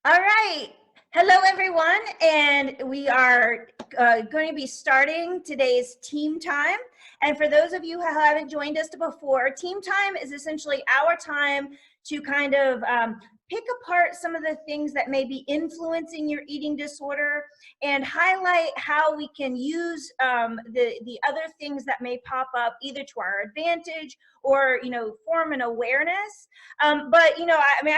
All right. Hello, everyone. And we are going to be starting today's team time. And for those of you who haven't joined us before, team time is essentially our time to kind of pick apart some of the things that may be influencing your eating disorder and highlight how we can use the other things that may pop up either to our advantage or, form an awareness. But,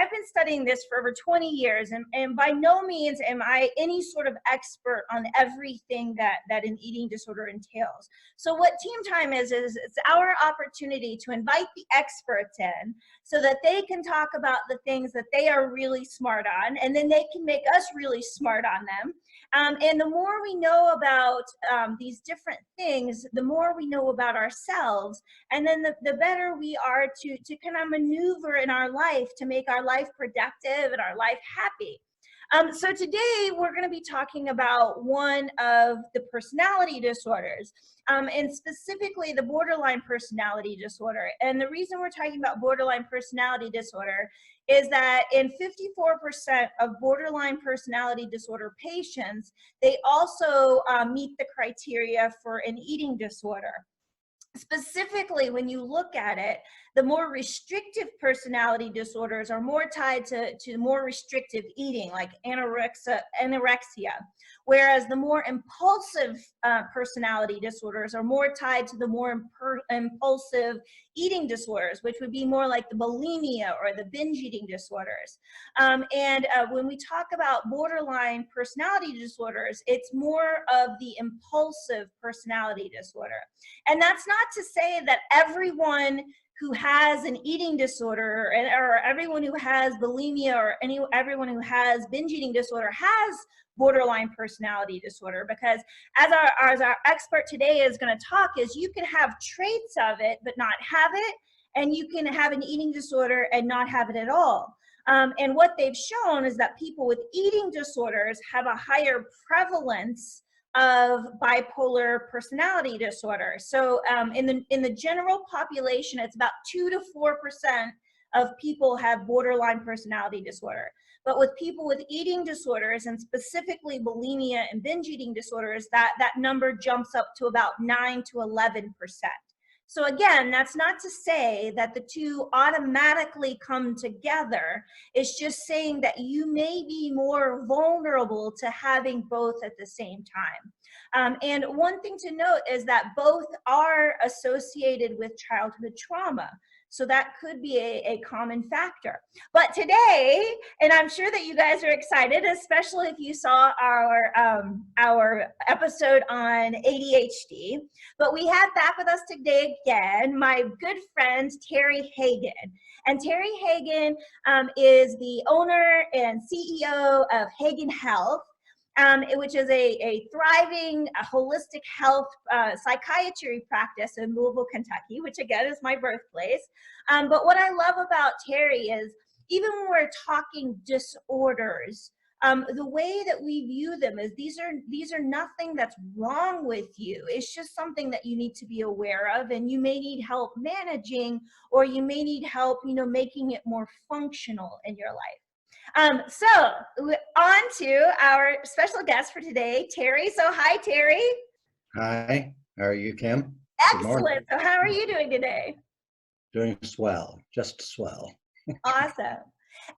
I've been studying this for over 20 years, and by no means am I any sort of expert on everything that an eating disorder entails. So what team time is it's our opportunity to invite the experts in so that they can talk about the things that they are really smart on, and then they can make us really smart on them. And the more we know about these different things, the more we know about ourselves, and then the better we are to kind of maneuver in our life to make our life productive and our life happy. So today we're going to be talking about one of the personality disorders, and specifically the borderline personality disorder. And the reason we're talking about borderline personality disorder is that in 54% of borderline personality disorder patients, they also meet the criteria for an eating disorder. Specifically, when you look at it, the more restrictive personality disorders are more tied to more restrictive eating, like anorexia, whereas the more impulsive personality disorders are more tied to the more impulsive eating disorders, which would be more like the bulimia or the binge eating disorders. When we talk about borderline personality disorders, it's more of the impulsive personality disorder. And that's not to say that everyone who has an eating disorder or everyone who has bulimia or everyone who has binge eating disorder has borderline personality disorder, because as our expert today is going to talk, is you can have traits of it but not have it, and you can have an eating disorder and not have it at all. And what they've shown is that people with eating disorders have a higher prevalence of bipolar personality disorder. So in the general population, it's about 2 to 4% of people have borderline personality disorder. But with people with eating disorders, and specifically bulimia and binge eating disorders, that number jumps up to about 9 to 11%. So again, that's not to say that the two automatically come together. It's just saying that you may be more vulnerable to having both at the same time. And one thing to note is that both are associated with childhood trauma. So that could be a common factor. But today, and I'm sure that you guys are excited, especially if you saw our episode on ADHD, but we have back with us today again my good friend Terry Hagen. And Terry Hagen is the owner and CEO of Hagen Health, which is a thriving holistic health psychiatry practice in Louisville, Kentucky, which again is my birthplace. But what I love about Terry is, even when we're talking disorders, the way that we view them is these are nothing that's wrong with you. It's just something that you need to be aware of, and you may need help managing, or you may need help, making it more functional in your life. So on to our special guest for today, Terry. So hi, Terry. Hi, how are you, Kim? Excellent. So how are you doing today? Doing swell, just swell. Awesome.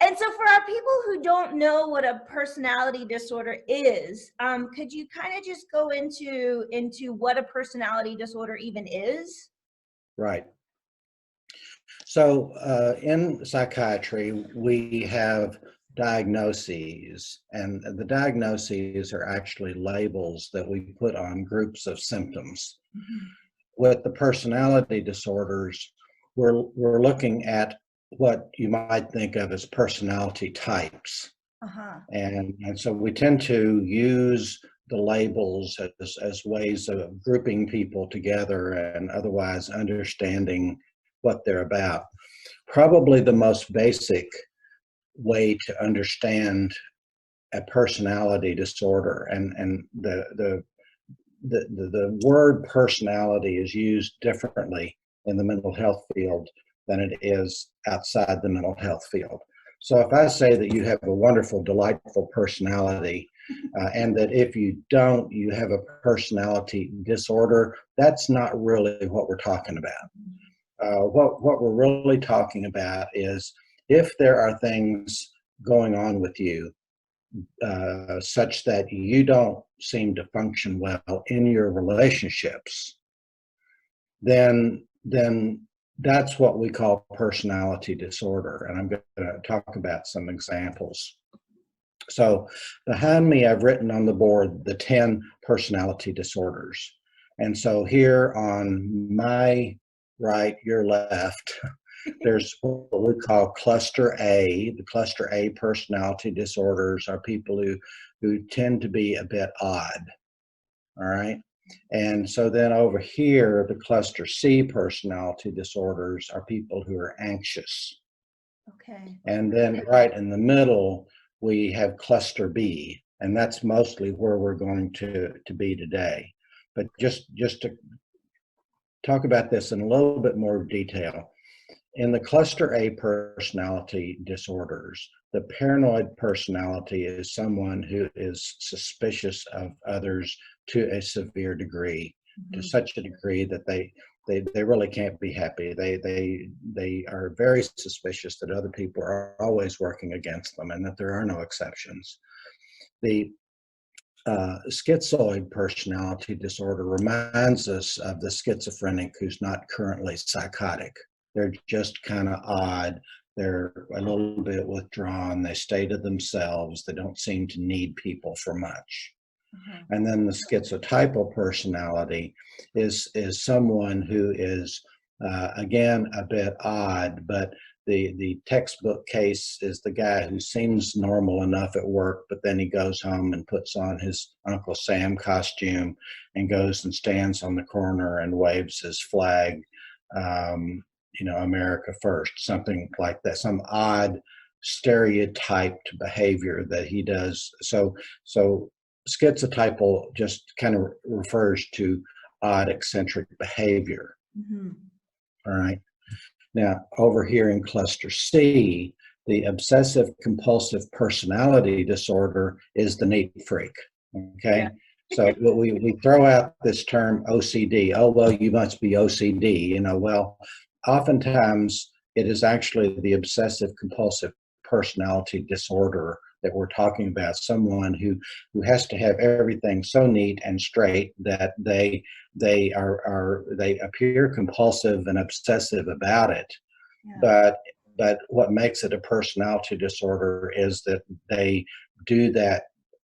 And so for our people who don't know what a personality disorder is, could you kind of just go into what a personality disorder even is? Right. So in psychiatry, we have diagnoses, and the diagnoses are actually labels that we put on groups of symptoms. Mm-hmm. With the personality disorders, we're looking at what you might think of as personality types. Uh-huh. And so we tend to use the labels as ways of grouping people together and otherwise understanding what they're about. Probably the most basic way to understand a personality disorder, and the word personality is used differently in the mental health field than it is outside the mental health field. So if I say that you have a wonderful, delightful personality, and that if you don't, you have a personality disorder, that's not really what we're talking about. What we're really talking about is if there are things going on with you such that you don't seem to function well in your relationships, then that's what we call personality disorder. And I'm going to talk about some examples. So behind me, I've written on the board the 10 personality disorders. And so here on my right, your left, there's what we call cluster A. The cluster A personality disorders are people who tend to be a bit odd. All right. And so then over here, the cluster C personality disorders are people who are anxious. Okay. And then right in the middle, we have cluster B, and that's mostly where we're going to be today. But just to talk about this in a little bit more detail, in the cluster A personality disorders, the paranoid personality is someone who is suspicious of others to a severe degree, to such a degree that they really can't be happy. They are very suspicious that other people are always working against them and that there are no exceptions. The schizoid personality disorder reminds us of the schizophrenic who's not currently psychotic. They're just kind of odd. They're a little bit withdrawn. They stay to themselves. They don't seem to need people for much. And then the schizotypal personality is someone who is, again, a bit odd, but the textbook case is the guy who seems normal enough at work, but then he goes home and puts on his Uncle Sam costume and goes and stands on the corner and waves his flag, America first, something like that, some odd stereotyped behavior that he does. So schizotypal just kind of refers to odd eccentric behavior. All right. Now, over here in cluster C, the obsessive-compulsive personality disorder is the neat freak. Okay. Yeah. So we throw out this term OCD. Oh, well, you must be OCD. Well, oftentimes it is actually the obsessive-compulsive personality disorder that we're talking about, someone who has to have everything so neat and straight that they appear compulsive and obsessive about it. Yeah. But what makes it a personality disorder is that they do that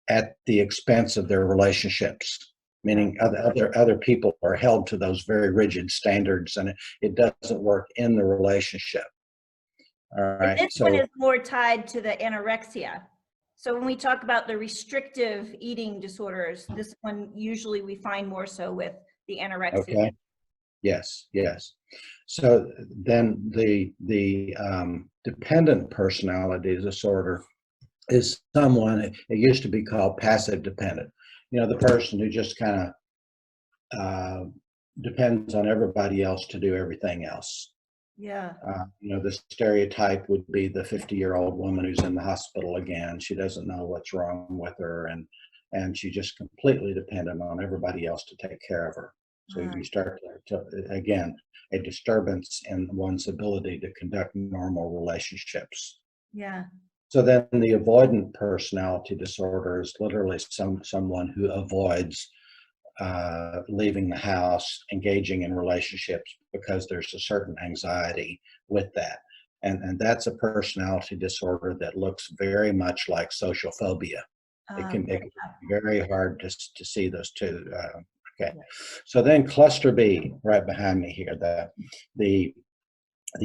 at the expense of their relationships, meaning other people are held to those very rigid standards, and it doesn't work in the relationship. All right. This one is more tied to the anorexia. So when we talk about the restrictive eating disorders, this one usually we find more so with the anorexia. Okay. Yes. So then the dependent personality disorder is someone, it used to be called passive dependent. The person who just kind of depends on everybody else to do everything else. Yeah. The stereotype would be the 50-year-old woman who's in the hospital again. She doesn't know what's wrong with her, and she's just completely dependent on everybody else to take care of her. So you start to, again, a disturbance in one's ability to conduct normal relationships. Yeah. So then the avoidant personality disorder is literally someone who avoids leaving the house, engaging in relationships because there's a certain anxiety with that. And that's a personality disorder that looks very much like social phobia. It can be very hard to see those two. Okay. So then cluster B, right behind me here, the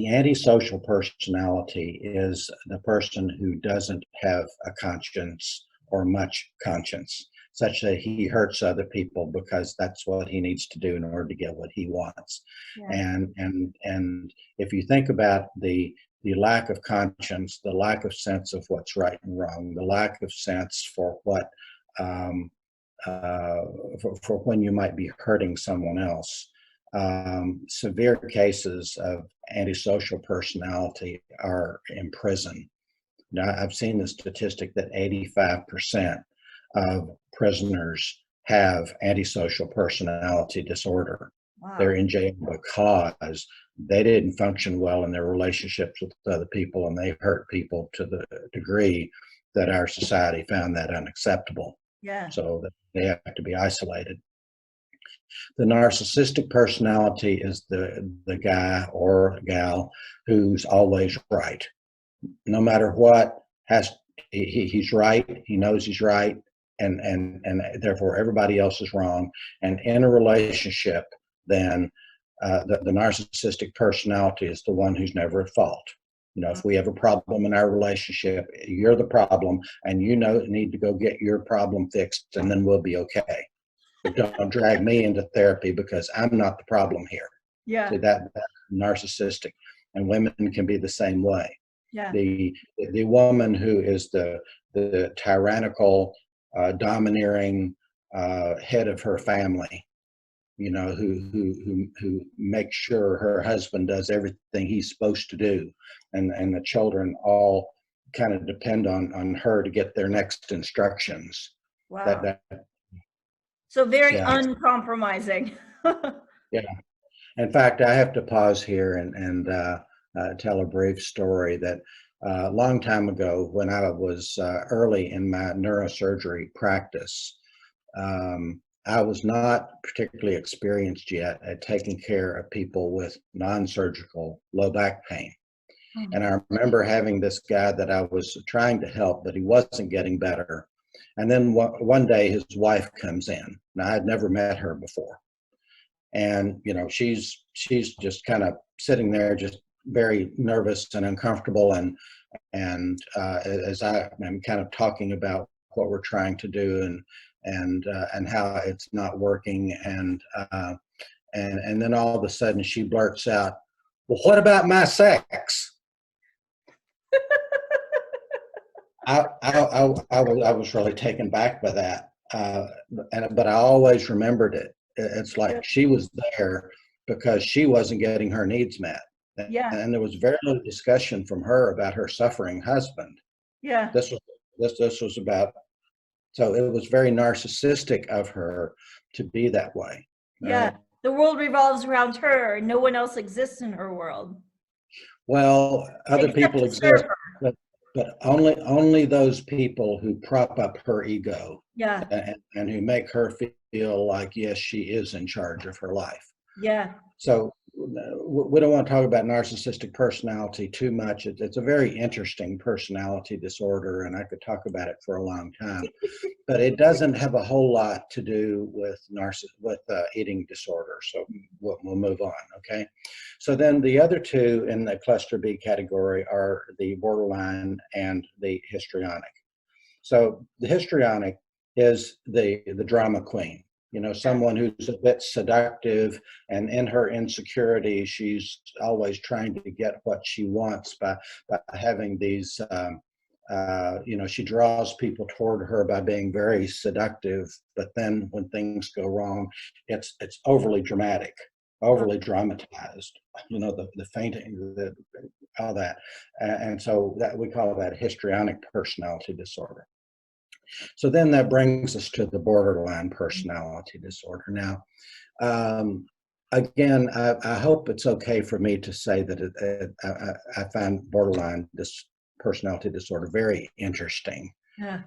antisocial personality is the person who doesn't have a conscience or much conscience, such that he hurts other people because that's what he needs to do in order to get what he wants. Yeah. And if you think about the lack of conscience, the lack of sense of what's right and wrong, the lack of sense for what for when you might be hurting someone else. Severe cases of antisocial personality are in prison, Now, I've seen the statistic that 85% of prisoners have antisocial personality disorder. They're Wow. in jail because they didn't function well in their relationships with other people, and they hurt people to the degree that our society found that unacceptable. Yeah. So they have to be isolated. The narcissistic personality is the guy or gal who's always right. No matter what, he's right. He knows he's right, and therefore everybody else is wrong. And in a relationship, then the narcissistic personality is the one who's never at fault. You know, if we have a problem in our relationship, you're the problem, and you need to go get your problem fixed, and then we'll be okay. But don't drag me into therapy because I'm not the problem here. Yeah. See, that's narcissistic, and women can be the same way. Yeah. The woman who is the tyrannical, domineering head of her family, you know, who makes sure her husband does everything he's supposed to do, and the children all kind of depend on her to get their next instructions. Wow. That So very yeah, uncompromising. yeah. In fact, I have to pause here and tell a brief story that a long time ago, when I was early in my neurosurgery practice, I was not particularly experienced yet at taking care of people with non-surgical low back pain. And I remember having this guy that I was trying to help, but he wasn't getting better. And then one day his wife comes in. Now, I had never met her before. And, you know, she's just kind of sitting there, just very nervous and uncomfortable. And as I am kind of talking about what we're trying to do and how it's not working, and then all of a sudden she blurts out, "Well, what about my sex?" I was really taken back by that, but I always remembered it. It's like she was there because she wasn't getting her needs met, Yeah. and there was very little discussion from her about her suffering husband. Yeah. This was about, so it was very narcissistic of her to be that way. Yeah. Right? The world revolves around her. No one else exists in her world. Well, other Except people to serve exist, her. but only those people who prop up her ego Yeah. and who make her feel like, yes, she is in charge of her life. Yeah. So we don't want to talk about narcissistic personality too much. It's a very interesting personality disorder, and I could talk about it for a long time. But it doesn't have a whole lot to do with eating disorder. So we'll move on, okay? So then the other two in the cluster B category are the borderline and the histrionic. So the histrionic is the drama queen. You know, someone who's a bit seductive, and in her insecurity, she's always trying to get what she wants by having these. You know, she draws people toward her by being very seductive, but then when things go wrong, it's overly dramatic, overly dramatized. You know, the fainting, all that, and so that we call that histrionic personality disorder. So then that brings us to the borderline personality disorder. Now, again, I hope it's okay for me to say that I find borderline personality disorder very interesting. Yeah.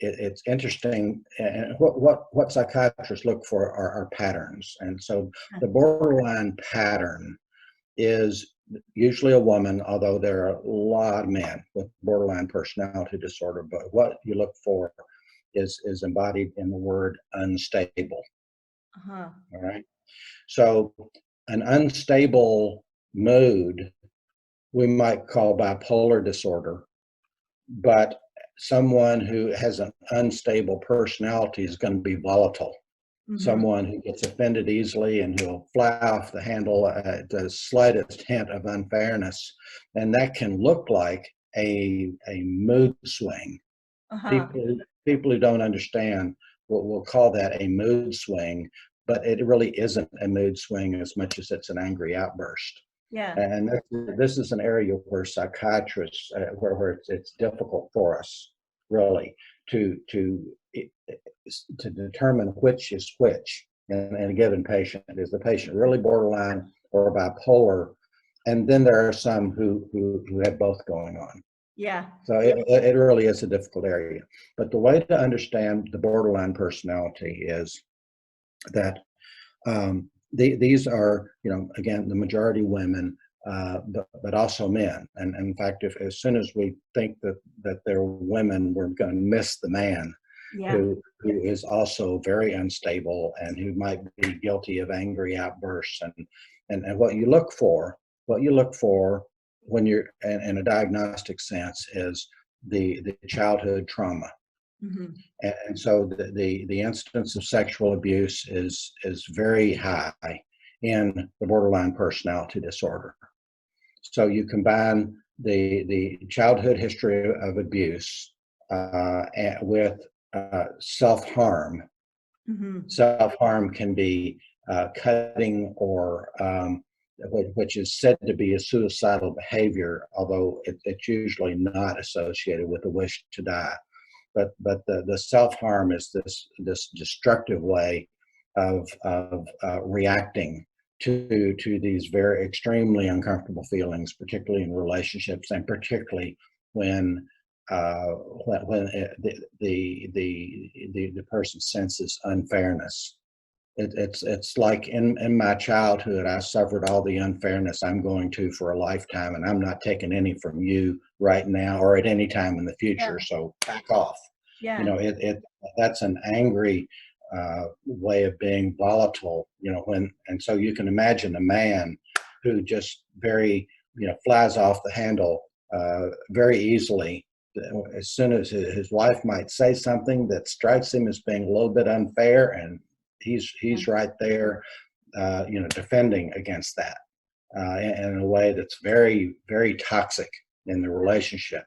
It's interesting, and what psychiatrists look for are patterns. And so the borderline pattern is usually a woman, although there are a lot of men with borderline personality disorder. But what you look for is embodied in the word unstable. Uh-huh. All right. So an unstable mood we might call bipolar disorder, but someone who has an unstable personality is going to be volatile. Someone who gets offended easily and who'll fly off the handle at the slightest hint of unfairness. And that can look like a mood swing. Uh-huh. People who don't understand will call that a mood swing, but it really isn't a mood swing as much as it's an angry outburst. Yeah. And this is an area where psychiatrists, where it's difficult for us really to determine which is which in a given patient. Is the patient really borderline or bipolar? And then there are some who have both going on. Yeah. So it really is a difficult area. But the way to understand the borderline personality is that these are, again, the majority women, but also men. And in fact, if as soon as we think that they're women, we're going to miss the man Yeah. who is also very unstable and who might be guilty of angry outbursts. And what you look for when you're in a diagnostic sense is the childhood trauma. Mm-hmm. And so the incidence of sexual abuse is very high in the borderline personality disorder. So you combine the childhood history of abuse with self-harm. Mm-hmm. Self-harm can be cutting or which is said to be a suicidal behavior, although it's usually not associated with a wish to die. But the self-harm is this destructive way of reacting to these very extremely uncomfortable feelings, particularly in relationships, and particularly when the person senses unfairness. It's like in my childhood, I suffered all the unfairness I'm going to for a lifetime, and I'm not taking any from you right now or at any time in the future. So back off. Yeah. That's an angry way of being volatile. And so you can imagine a man who just very flies off the handle very easily. As soon as his wife might say something that strikes him as being a little bit unfair, and he's right there, defending against that in a way that's very, very toxic in the relationship.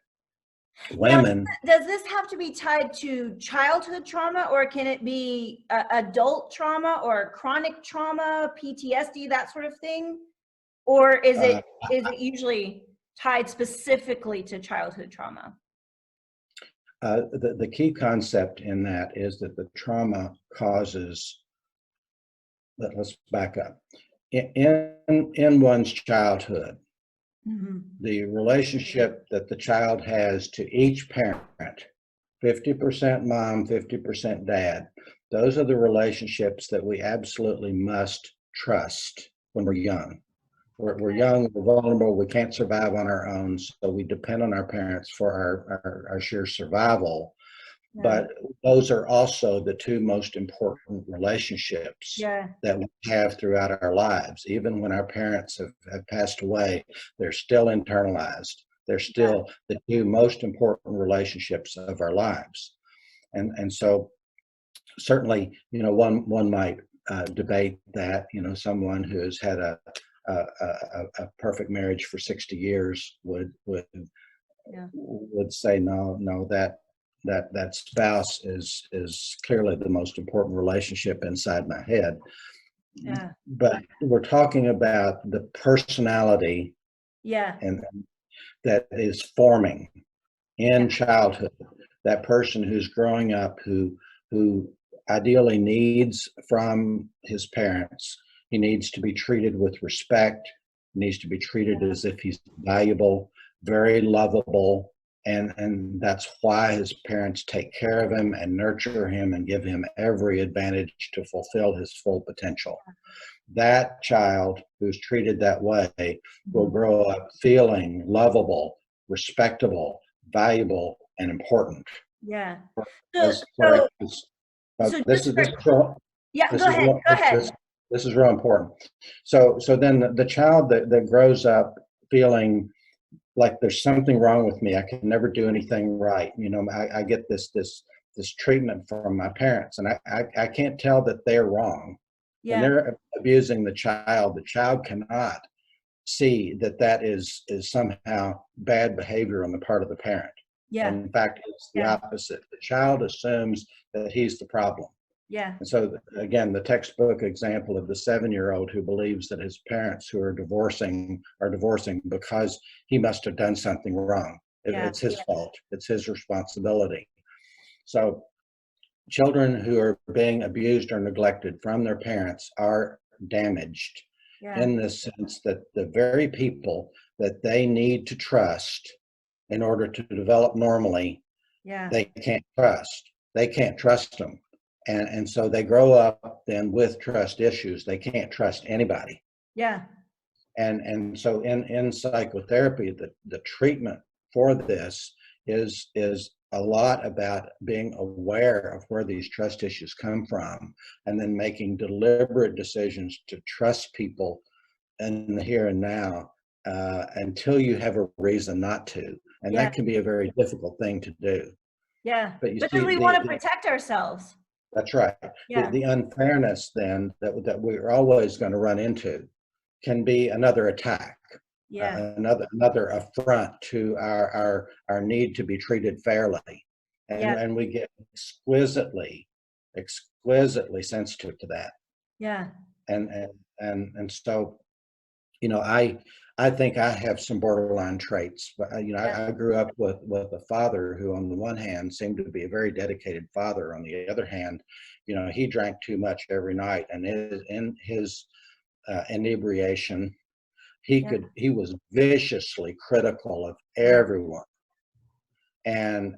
Women. Does this have to be tied to childhood trauma, or can it be adult trauma or chronic trauma, PTSD, that sort of thing? Or is it usually tied specifically to childhood trauma? The key concept in that is that the trauma causes. Let's back up. In one's childhood, Mm-hmm. the relationship that the child has to each parent, 50% mom, 50% dad, those are the relationships that we absolutely must trust when we're young. We're young, we're vulnerable, we can't survive on our own, so we depend on our parents for our sheer survival. Yeah. But those are also the two most important relationships that we have throughout our lives. Even when our parents have passed away, they're still internalized. They're still the two most important relationships of our lives. And so certainly, one might debate that, someone who has had a perfect marriage for 60 years would say no, that spouse is clearly the most important relationship inside my head. Yeah. But we're talking about the personality and that is forming in childhood. That person who's growing up who ideally needs from his parents. He needs to be treated with respect, needs to be treated as if he's valuable, very lovable. And that's why his parents take care of him and nurture him and give him every advantage to fulfill his full potential. That child who's treated that way will grow up feeling lovable, respectable, valuable, and important. Yeah. This is real important. So then the child that grows up feeling like there's something wrong with me, I can never do anything right. I get this treatment from my parents, and I can't tell that they're wrong. When they're abusing the child cannot see that is somehow bad behavior on the part of the parent. And in fact, it's the opposite. The child assumes that he's the problem. Yeah. And so again, the textbook example of the 7-year-old who believes that his parents who are divorcing because he must have done something wrong. Yeah. It's his fault. It's his responsibility. So children who are being abused or neglected from their parents are damaged Yeah. in the sense that the very people that they need to trust in order to develop normally, Yeah. they can't trust. They can't trust them. And so they grow up then with trust issues. They can't trust anybody. Yeah. And so in psychotherapy, the treatment for this is a lot about being aware of where these trust issues come from, and then making deliberate decisions to trust people in the here and now until you have a reason not to. And Yeah. that can be a very difficult thing to do. Yeah. But you Because see, we want to protect ourselves. that's right. Yeah. The unfairness then that we're always going to run into can be another attack, Yeah. another affront to our need to be treated fairly, Yeah. and we get exquisitely sensitive to that, Yeah. and so I think I have some borderline traits, but Yeah. I grew up with a father who, on the one hand, seemed to be a very dedicated father. On the other hand, he drank too much every night, and in his inebriation, Yeah. he was viciously critical of Yeah. everyone, and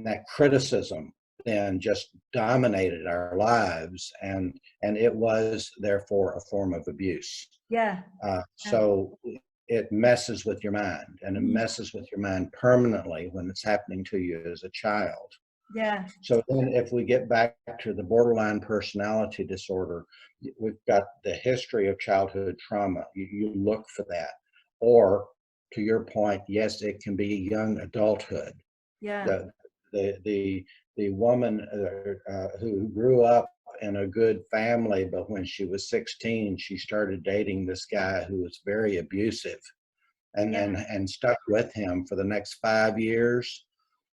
that criticism then just dominated our lives, and it was therefore a form of abuse. Yeah. So it messes with your mind, and it Mhm. messes with your mind permanently when it's happening to you as a child. Yeah. So then if we get back to the borderline personality disorder, we've got the history of childhood trauma. You look for that. Or to your point, yes, it can be young adulthood. Yeah. The the woman who grew up in a good family, but when she was 16, she started dating this guy who was very abusive, and Yeah. stuck with him for the next 5 years.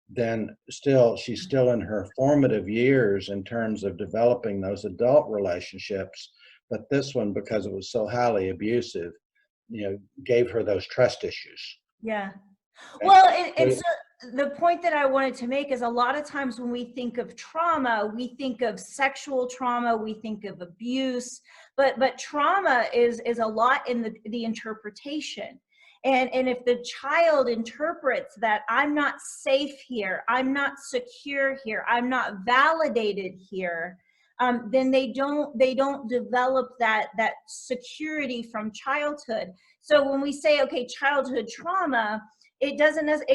Then she's still in her formative years in terms of developing those adult relationships, but this one, because it was so highly abusive, gave her those trust issues. Yeah. And Well, so, it's the point that I wanted to make is a lot of times when we think of trauma, we think of sexual trauma, we think of abuse, but trauma is a lot in the interpretation. And if the child interprets that I'm not safe here, I'm not secure here, I'm not validated here, then they don't develop that security from childhood. So when we say, okay, childhood trauma, it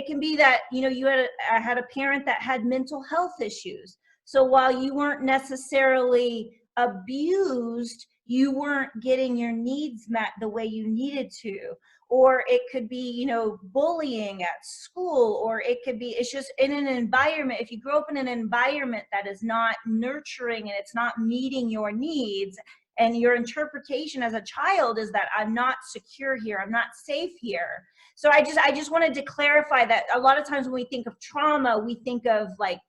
can be that you had a parent that had mental health issues, so while you weren't necessarily abused, you weren't getting your needs met the way you needed to. Or it could be bullying at school, or it could be it's just in an environment. If you grow up in an environment that is not nurturing and it's not meeting your needs, and your interpretation as a child is that I'm not secure here, I'm not safe here. So I just wanted to clarify that a lot of times when we think of trauma, we think of like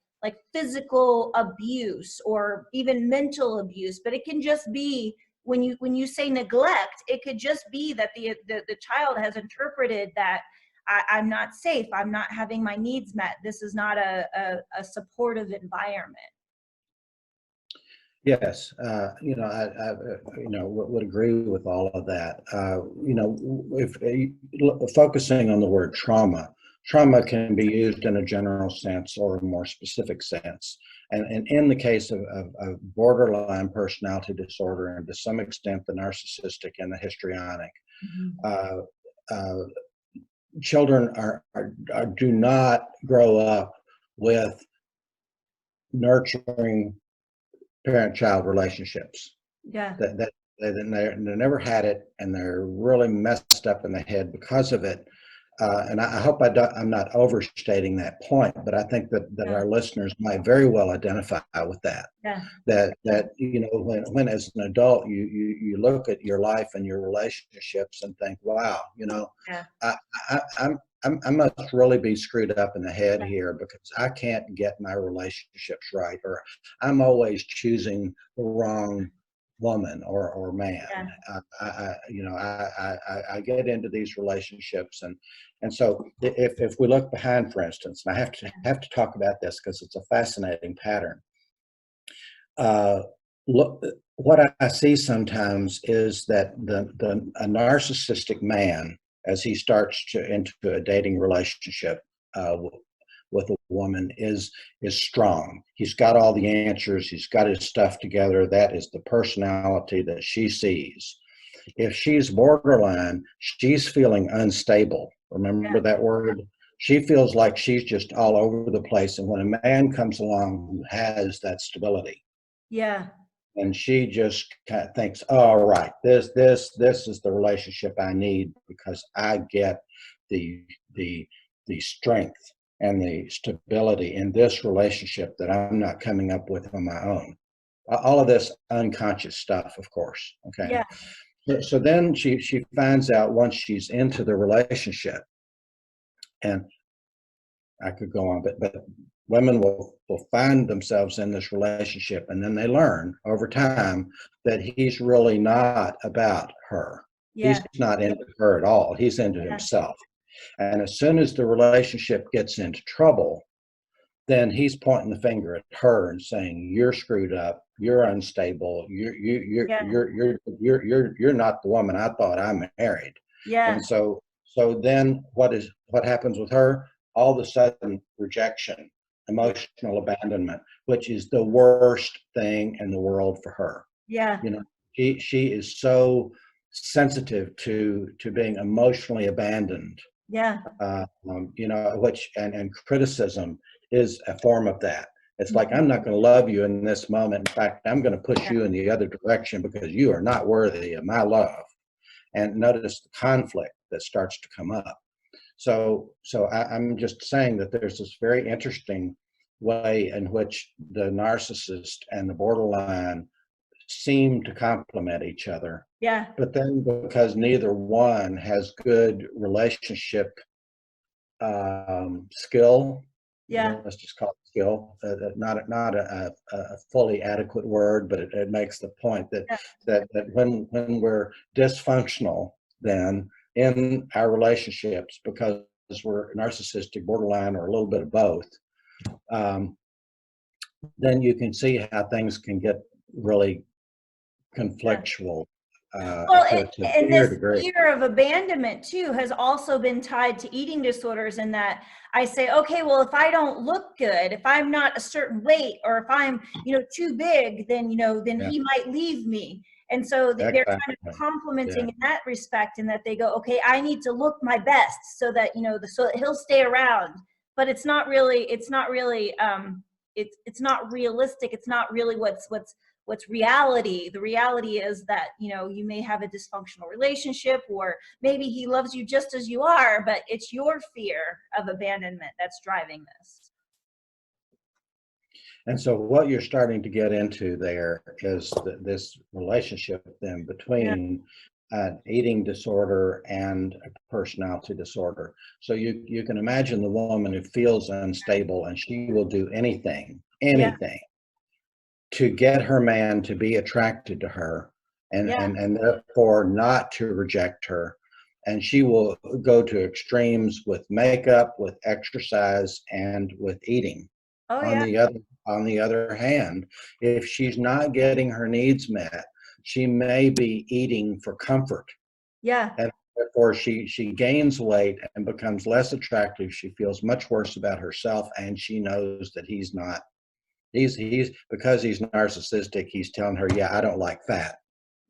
physical abuse or even mental abuse, but it can just be when you say neglect, it could just be that the child has interpreted that I'm not safe, I'm not having my needs met, this is not a supportive environment. yes, I would agree with all of that. If focusing on the word trauma can be used in a general sense or a more specific sense. And in the case of borderline personality disorder, and to some extent the narcissistic and the histrionic, uh, uh, children do not grow up with nurturing parent-child relationships. Yeah. That they never had it, and they're really messed up in the head because of it. And I hope I'm not overstating that point, but I think that Yeah. our listeners might very well identify with that. Yeah. That when as an adult you look at your life and your relationships and think, wow, Yeah. I, I'm I must really be screwed up in the head here because I can't get my relationships right, or I'm always choosing the wrong woman or man. Yeah. I get into these relationships, and so if we look behind, for instance, and I have to talk about this because it's a fascinating pattern. Look, what I see sometimes is that a narcissistic man, as he starts to into a dating relationship with a woman, is strong. He's got all the answers. He's got his stuff together. That is the personality that she sees. If she's borderline, she's feeling unstable. Remember that word? She feels like she's just all over the place. And when a man comes along who has that stability, Yeah. and she just kind of thinks, all right, this is the relationship I need because I get the strength and the stability in this relationship that I'm not coming up with on my own. All of this unconscious stuff, of course. Okay. Yeah. So then she finds out once she's into the relationship, and I could go on, but women will find themselves in this relationship, and then they learn over time that he's really not about her. Yeah. He's not into her at all. He's into himself. And as soon as the relationship gets into trouble, then he's pointing the finger at her and saying, "You're screwed up. You're unstable. You're not the woman I thought I married." Yeah. And so then what happens with her? All of a sudden, rejection, emotional abandonment, which is the worst thing in the world for her. Yeah. You know, she is so sensitive to being emotionally abandoned. Yeah. Which and criticism is a form of that. It's like, I'm not going to love you in this moment. In fact, I'm going to push you in the other direction because you are not worthy of my love. And notice the conflict that starts to come up. So I'm just saying that there's this very interesting way in which the narcissist and the borderline seem to complement each other. Yeah. But then because neither one has good relationship skill, Yeah. let's just call it skill, not a fully adequate word, but it makes the point that when we're dysfunctional, then in our relationships, because we're narcissistic, borderline, or a little bit of both, then you can see how things can get really conflictual Well, to a and severe this degree. fear of abandonment too has also been tied to eating disorders, in that I say, okay, well, if I don't look good, if I'm not a certain weight, or if I'm, too big, then, he might leave me. And so they're kind of complementing in that respect, in that they go, okay, I need to look my best so that, so that he'll stay around. But it's not really, it's not realistic. It's not really what's reality. The reality is that, you may have a dysfunctional relationship, or maybe he loves you just as you are, but it's your fear of abandonment that's driving this. And so what you're starting to get into there is this relationship then between an eating disorder and a personality disorder. So you can imagine the woman who feels unstable, and she will do anything to get her man to be attracted to her, and therefore not to reject her. And she will go to extremes with makeup, with exercise, and with eating. On the other hand, if she's not getting her needs met, she may be eating for comfort. And therefore she gains weight and becomes less attractive. She feels much worse about herself, and she knows that he's not. He's because he's narcissistic, he's telling her, yeah, I don't like fat.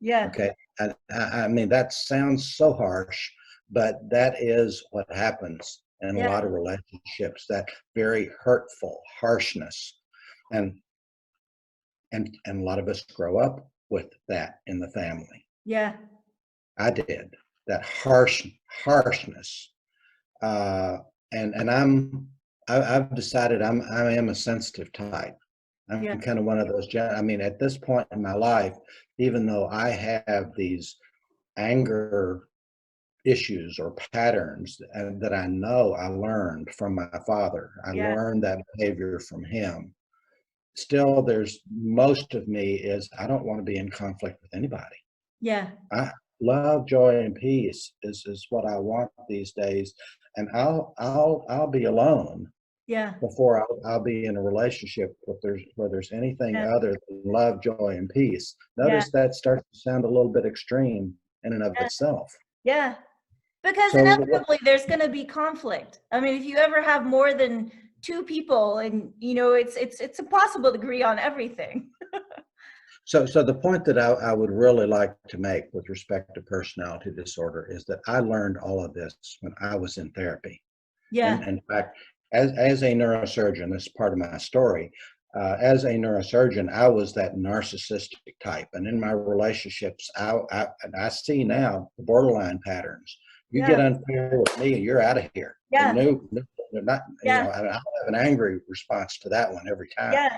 Okay. And I mean, that sounds so harsh, but that is what happens in a lot of relationships, that very hurtful harshness. And a lot of us grow up with that in the family. I did. That harshness. And I've decided I am a sensitive type. I'm kind of one of those. I mean, at this point in my life, even though I have these anger issues or patterns that I know I learned from my father. I Yeah. learned that behavior from him. Still, there's most of me is I don't want to be in conflict with anybody. Yeah. I love, joy, and peace is what I want these days, and I'll be alone Yeah. before I'll be in a relationship where there's anything Yeah. other than love, joy, and peace. Yeah. Notice that starts to sound a little bit extreme in and of Yeah. itself. Yeah. Because So inevitably there's going to be conflict. I mean, if you ever have more than two people, and it's impossible to agree on everything. so the point that I would really like to make with respect to personality disorder is that I learned all of this when I was in therapy. And Yeah. in fact, as a neurosurgeon, this is part of my story. As a neurosurgeon, I was that narcissistic type, and in my relationships, I see now the borderline patterns. You get Yeah. unfair with me, you're out of here. And Yeah. they're not. Yeah. I have an angry response to that one every time. Yeah.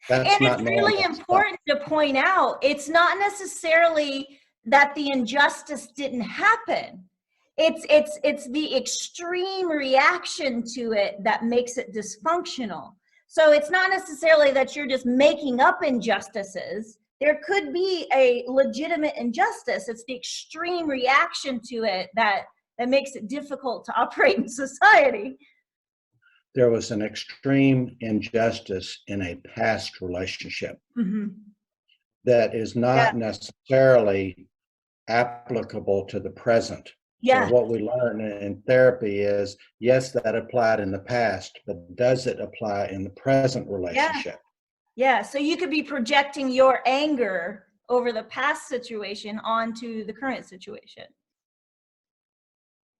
That's And not it's normal really stuff. important to point out, it's not necessarily that the injustice didn't happen. It's the extreme reaction to it that makes it dysfunctional. So it's not necessarily that you're just making up injustices. There could be a legitimate injustice. It's the extreme reaction to it that makes it difficult to operate in society. There was an extreme injustice in a past relationship Mm-hmm. that is Yeah. not necessarily applicable to the present. So Yeah. what we learn in therapy is, yes, that applied in the past, but does it apply in the present Yeah. relationship? Yeah, so you could be projecting your anger over the past situation onto the current situation.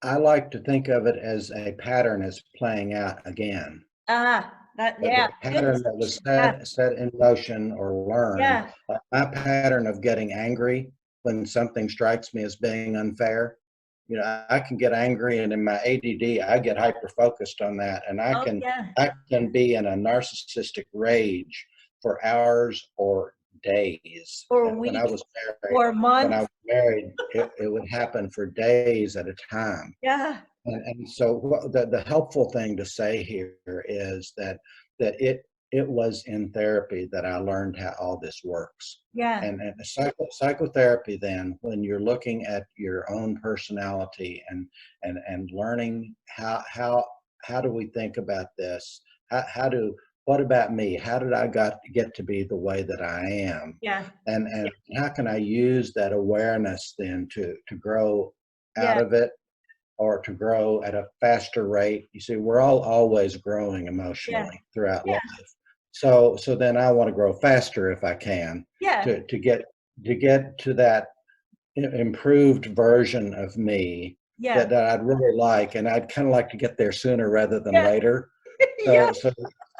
I like to think of it as a pattern is playing out again. Yeah, The good pattern that was distinction. Yeah, set in motion or learned, yeah, like my pattern of getting angry when something strikes me as being unfair. I can get angry, and in my ADD, I get hyper focused on that, and oh yeah, I can be in a narcissistic rage for hours or days. or And weeks, or when I months. was married, it would happen for days at a time. Yeah, And so the helpful thing to say here is that it was in therapy that I learned how all this works. yeah, And psychotherapy, then, when you're looking at your own personality and learning how do we think about this? How do what about me? How did I get to be the way that I am? yeah, And how can I use that awareness then to grow out yeah, of it or to grow at a faster rate? You see, we're all always growing yeah, emotionally throughout yeah, life. So then I want to grow faster if I can yeah, to get to that improved version of me yeah, that I'd really like, and I'd kind of like to get there sooner rather than yeah, later. yeah, So so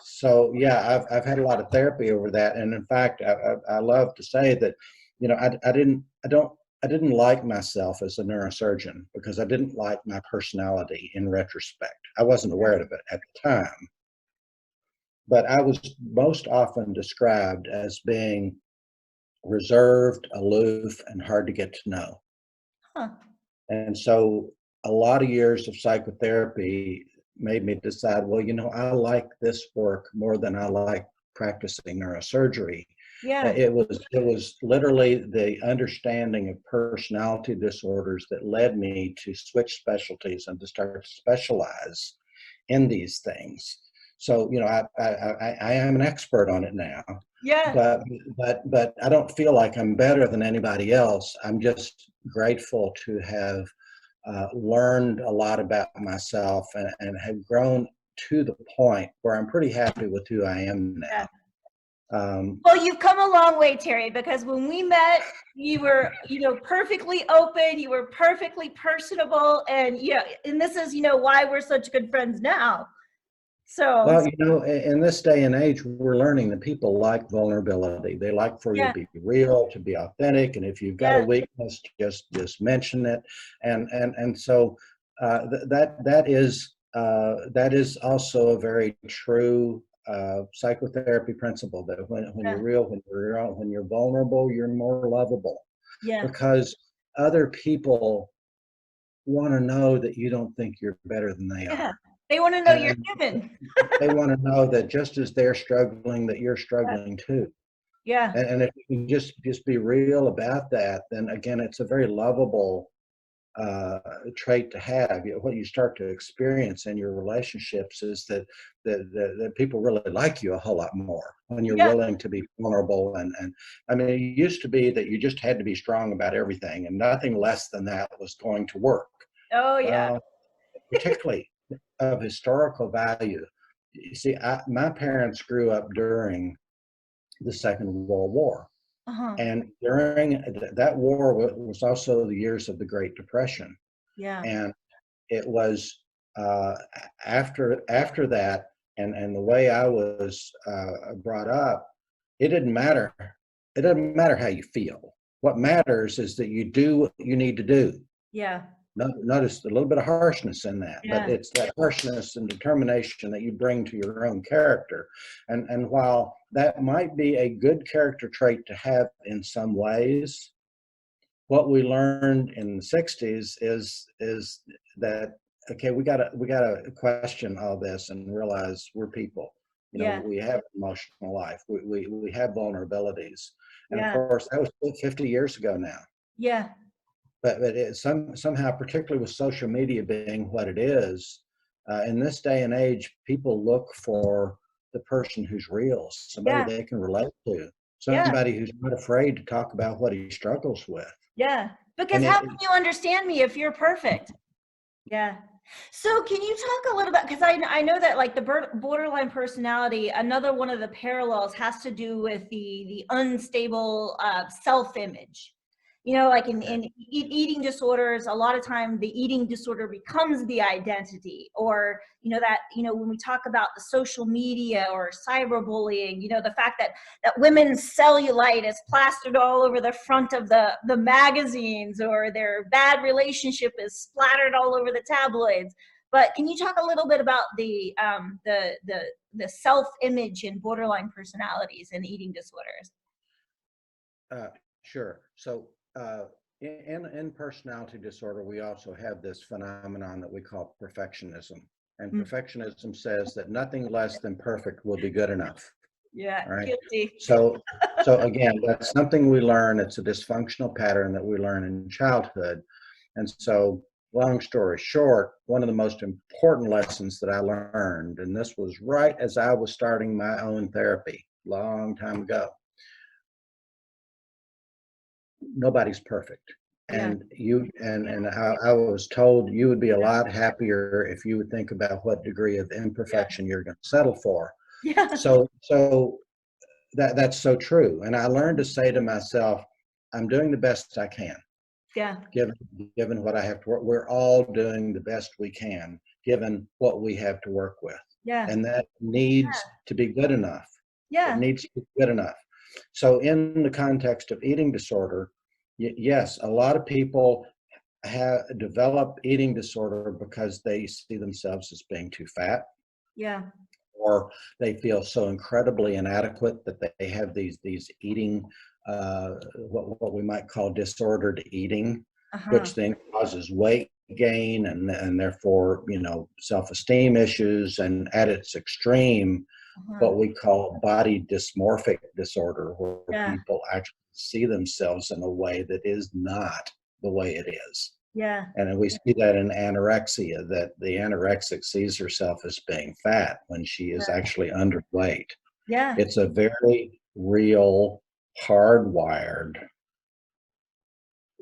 so yeah, I've had a lot of therapy over that, and in fact, I love to say that, I didn't like myself as a neurosurgeon because I didn't like my personality in retrospect. I wasn't aware of it at the time, but I was most often described as being reserved, aloof, and hard to get to know. huh, And so a lot of years of psychotherapy made me decide, well, I like this work more than I like practicing neurosurgery. yeah, It was literally the understanding of personality disorders that led me to switch specialties and to start to specialize in these things. So, I am an expert on it now, yeah, but I don't feel like I'm better than anybody else. I'm just grateful to have learned a lot about myself and have grown to the point where I'm pretty happy with who I am yeah. now. Um, Well, you've come a long way, Terry, because when we met, you were, perfectly open, you were perfectly personable, and and this is, why we're such good friends now. So, well, in this day and age, we're learning that people like vulnerability. They like for you to yeah, be real, to be authentic, and if you've got a yeah, weakness, just mention it. And so that is also a very true psychotherapy principle that when you're yeah, real, when you're vulnerable, you're more lovable yeah, because other people want to know that you don't think you're better than they Yeah. are. They want to know you're And human. they want to know that just as they're struggling, that you're struggling too. Yeah. And if you can just be real about that, then again, it's a very lovable trait to have. What you start to experience in your relationships is that people really like you a whole lot more when you're Yeah. willing to be vulnerable. And I mean, it used to be that you just had to be strong about everything, and nothing less than that was going to work. Oh, yeah. Well, particularly of historical value. You see, my parents grew up during the Second World War. Uh-huh. And during that war was also the years of the Great Depression. Yeah. And it was uh, after that, and the way I was brought up, it didn't matter. It doesn't matter how you feel. What matters is that you do what you need to do. Yeah. Notice a little bit of harshness in that, but Yeah. it's that harshness and determination that you bring to your own character. And while that might be a good character trait to have in some ways, what we learned in the 60s is that okay, we gotta question all this and realize we're people. Yeah. We have an emotional life. We have vulnerabilities. And of Yeah. course, that was 50 years ago now. Yeah. But somehow, particularly with social media being what it is, in this day and age, people look for the person who's real, somebody Yeah. they can relate to, Yeah. somebody who's not afraid to talk about what he struggles with. Yeah. Because And how can you understand me if you're perfect? Yeah. So can you talk a little bit, because I know that like the borderline personality, another one of the parallels has to do with the unstable self-image. Like in eating disorders, a lot of time the eating disorder becomes the identity, or when we talk about the social media or cyberbullying, the fact that women's cellulite is plastered all over the front of the magazines, or their bad relationship is splattered all over the tabloids. But can you talk a little bit about the self-image in borderline personalities and eating disorders? uh, sure. So in personality disorder, we also have this phenomenon that we call perfectionism. And Mm. perfectionism says that nothing less than perfect will be good enough. Yeah, All right. guilty. So again, that's something we learn. It's a dysfunctional pattern that we learn in childhood. And so, long story short, one of the most important lessons that I learned, and this was right as I was starting my own therapy, long time ago. Nobody's perfect. Yeah. And I was told you would be a lot happier if you would think about what degree of Yeah. imperfection you're going to settle for. Yeah. So that's so true. And I learned to say to myself, I'm doing the best I can, Yeah. given given what I have to work. We're all doing the best we can, given what we have to work with. Yeah. And that needs to be good enough. It Yeah. needs to be good enough. So in the context of eating disorder, yes, a lot of people have develop eating disorder because they see themselves as being too fat, Yeah. or they feel so incredibly inadequate that they have these eating, what we might call disordered eating, Uh-huh. which then causes weight gain and therefore self-esteem issues, and at its extreme, Uh-huh. what we call body dysmorphic disorder, where Yeah. people actually see themselves in a way that is not the way it is. Yeah. And we see that in anorexia, that the anorexic sees herself as being fat when she is actually underweight. Yeah. It's a very real, hardwired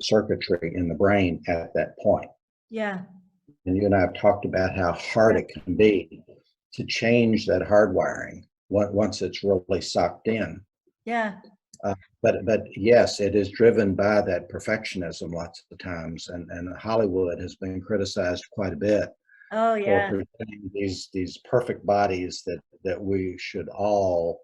circuitry in the brain at that point. Yeah. And you and I have talked about how hard it can be to change that hardwiring once it's really sucked in. Yeah. Uh, but yes, it is driven by that perfectionism lots of times, and Hollywood has been criticized quite a bit Oh, for yeah. presenting these perfect bodies that we should all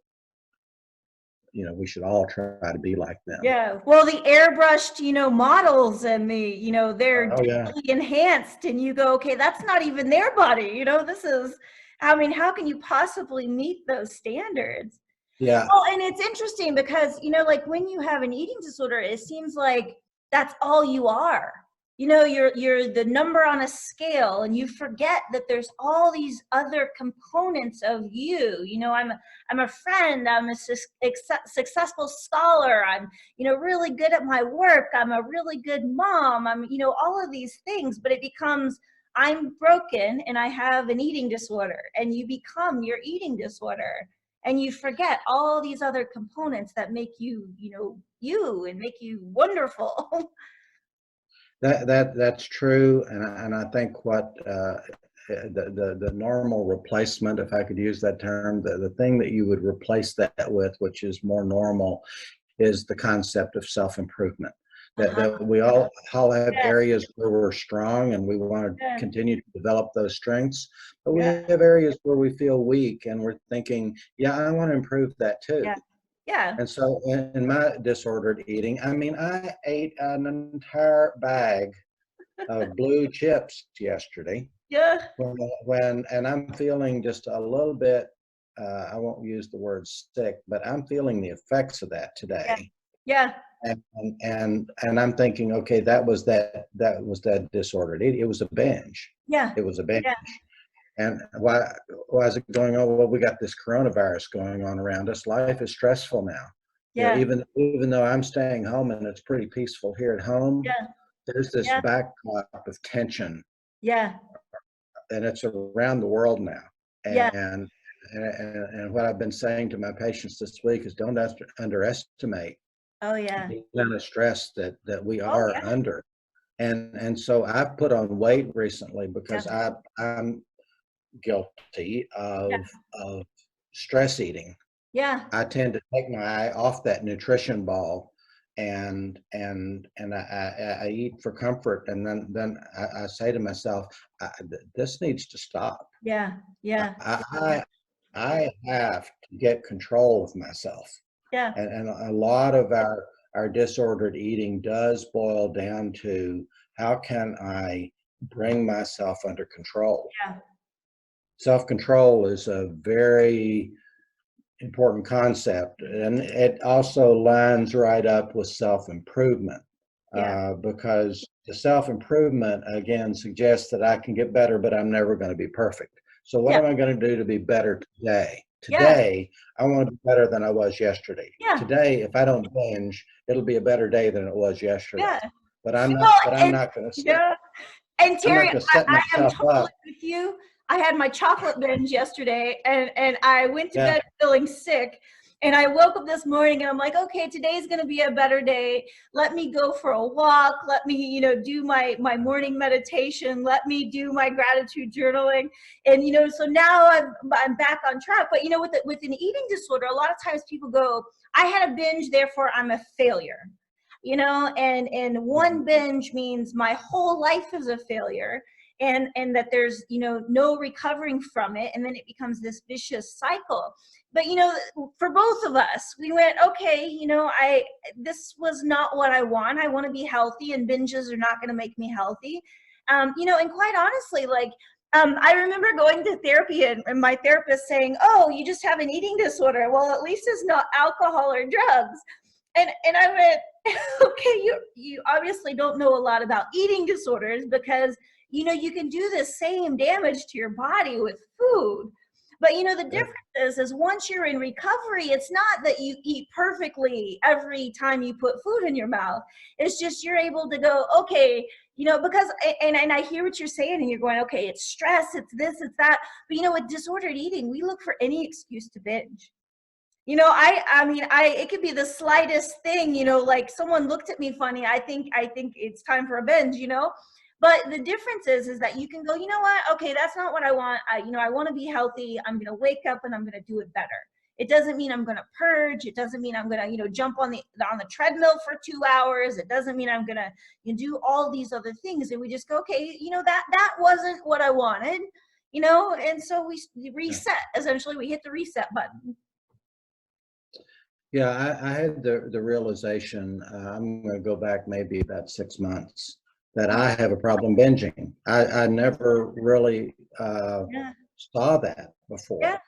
try to be like them. Yeah. Well, the airbrushed, models, and they're Oh yeah, digitally enhanced, and you go, okay, that's not even their body. This is, I mean, how can you possibly meet those standards? yeah. Well, and it's interesting because, like when you have an eating disorder, it seems like that's all you are. you're the number on a scale, and you forget that there's all these other components of you. I'm a friend, I'm a successful scholar, I'm really good at my work, I'm a really good mom, I'm all of these things. But it becomes, I'm broken and I have an eating disorder, and you become your eating disorder, and you forget all these other components that make you you and make you wonderful. That's true, and I think what the normal replacement, if I could use that term, the thing that you would replace that with, which is more normal, is the concept of self-improvement. That we all have Yes, areas where we're strong and we want to yes, continue to develop those strengths, but we yeah, have areas where we feel weak and we're thinking, yeah, I want to improve that too. yeah, yeah, And so in my disordered eating, I mean, I ate an entire bag of blue chips yesterday yeah, and I'm feeling just a little bit, I won't use the word sick, but I'm feeling the effects of that yeah, today. yeah, And I'm thinking, okay, that disordered eating. It was a binge. yeah, It was a binge. yeah, And why is it going on? Well, we got this coronavirus going on around us. Life is stressful now. yeah, Even though I'm staying home and it's pretty peaceful here at home, yeah, there's this yeah, backdrop of tension, yeah, and it's around the world now. yeah. And what I've been saying to my patients this week is, don't underestimate Oh yeah. the amount of stress that we Oh are yeah. under. And so I've put on weight recently Yeah. because I'm guilty Yeah. of stress eating. Yeah. I tend to take my eye off that nutrition ball, and I eat for comfort, and then I say to myself, this needs to stop. Yeah. Yeah. I, Yeah. I I have to get control of myself, Yeah. and a lot of our disordered eating does boil down to, how can I bring myself under control? Yeah. Self-control is a very important concept, and it also lines right up with self-improvement, Yeah. because the self-improvement again suggests that I can get better, but I'm never going to be perfect. So what Yeah. am I going to do to be better today? Yeah. Today, I want to be better than I was yesterday. Yeah. Today, if I don't binge, it'll be a better day than it was yesterday. Yeah. But I'm not. Well, But I'm and not going to set. yeah. And I'm not Terry, going to set I am myself totally up. with you. I had my chocolate binge yesterday, and I went to Yeah. bed feeling sick. And I woke up this morning and I'm like, okay, today's going to be a better day. Let me go for a walk. Let me, do my morning meditation. Let me do my gratitude journaling. And, so now I'm back on track. But, with an eating disorder, a lot of times people go, I had a binge, therefore I'm a failure. And one binge means my whole life is a failure, and that there's no recovering from it, and then it becomes this vicious cycle. But for both of us, we went, okay, I this was not what I want to be healthy, and binges are not going to make me healthy. And quite honestly, like, I remember going to therapy, and my therapist saying, oh, you just have an eating disorder, well, at least it's not alcohol or drugs. And I went, okay, you obviously don't know a lot about eating disorders, because you can do the same damage to your body with food. But the difference is once you're in recovery, it's not that you eat perfectly every time you put food in your mouth. It's just you're able to go, okay, because and I hear what you're saying, and you're going, okay, it's stress, it's this, it's that. But with disordered eating, we look for any excuse to binge. I mean, it could be the slightest thing, like someone looked at me funny. I think it's time for a binge. But the difference is that you can go, you know what? Okay, that's not what I want. I want to be healthy. I'm going to wake up and I'm going to do it better. It doesn't mean I'm going to purge. It doesn't mean I'm going to, jump on the treadmill for 2 hours. It doesn't mean I'm going to do all these other things. And we just go, okay, that wasn't what I wanted, and so we Yeah. reset. Essentially, we hit the reset button. Yeah, I had the realization, I'm going to go back maybe about 6 months, that I have a problem binging. I never really Yeah. saw that Yeah. before.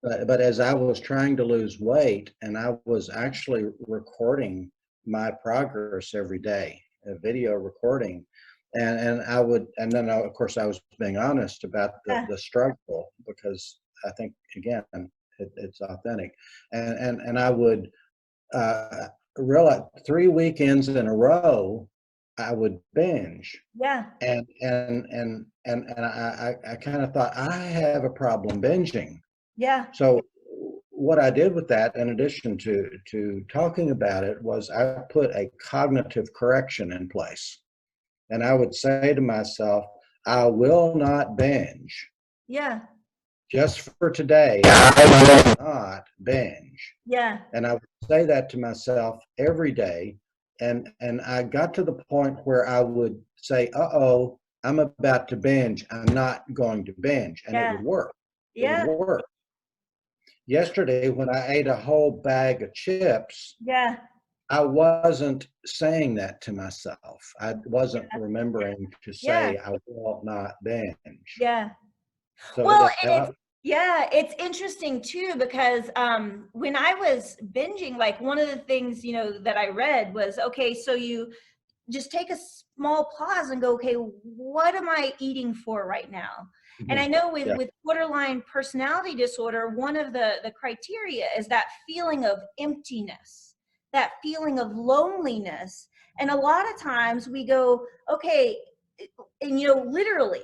But as I was trying to lose weight, and I was actually recording my progress every day, a video recording, And then of course I was being honest about the struggle, because I think, again, it's authentic. And I would realize 3 weekends in a row I would binge. Yeah. And I kind of thought, I have a problem binging. Yeah. So what I did with that, in addition to talking about it, was I put a cognitive correction in place. And I would say to myself, I will not binge. Yeah. Just for today, I will not binge. Yeah. And I would say that to myself every day. And I got to the point where I would say, uh-oh, I'm about to binge. I'm not going to binge. And it would work. It would work. Yesterday, when I ate a whole bag of chips, I wasn't saying that to myself. I wasn't remembering to say, I will not binge. Yeah. So Well, and it's interesting too, because when I was binging, like one of the things, that I read was, okay, so you just take a small pause and go, okay, what am I eating for right now? And I know with borderline personality disorder, one of the criteria is that feeling of emptiness, that feeling of loneliness. And a lot of times we go, okay, and literally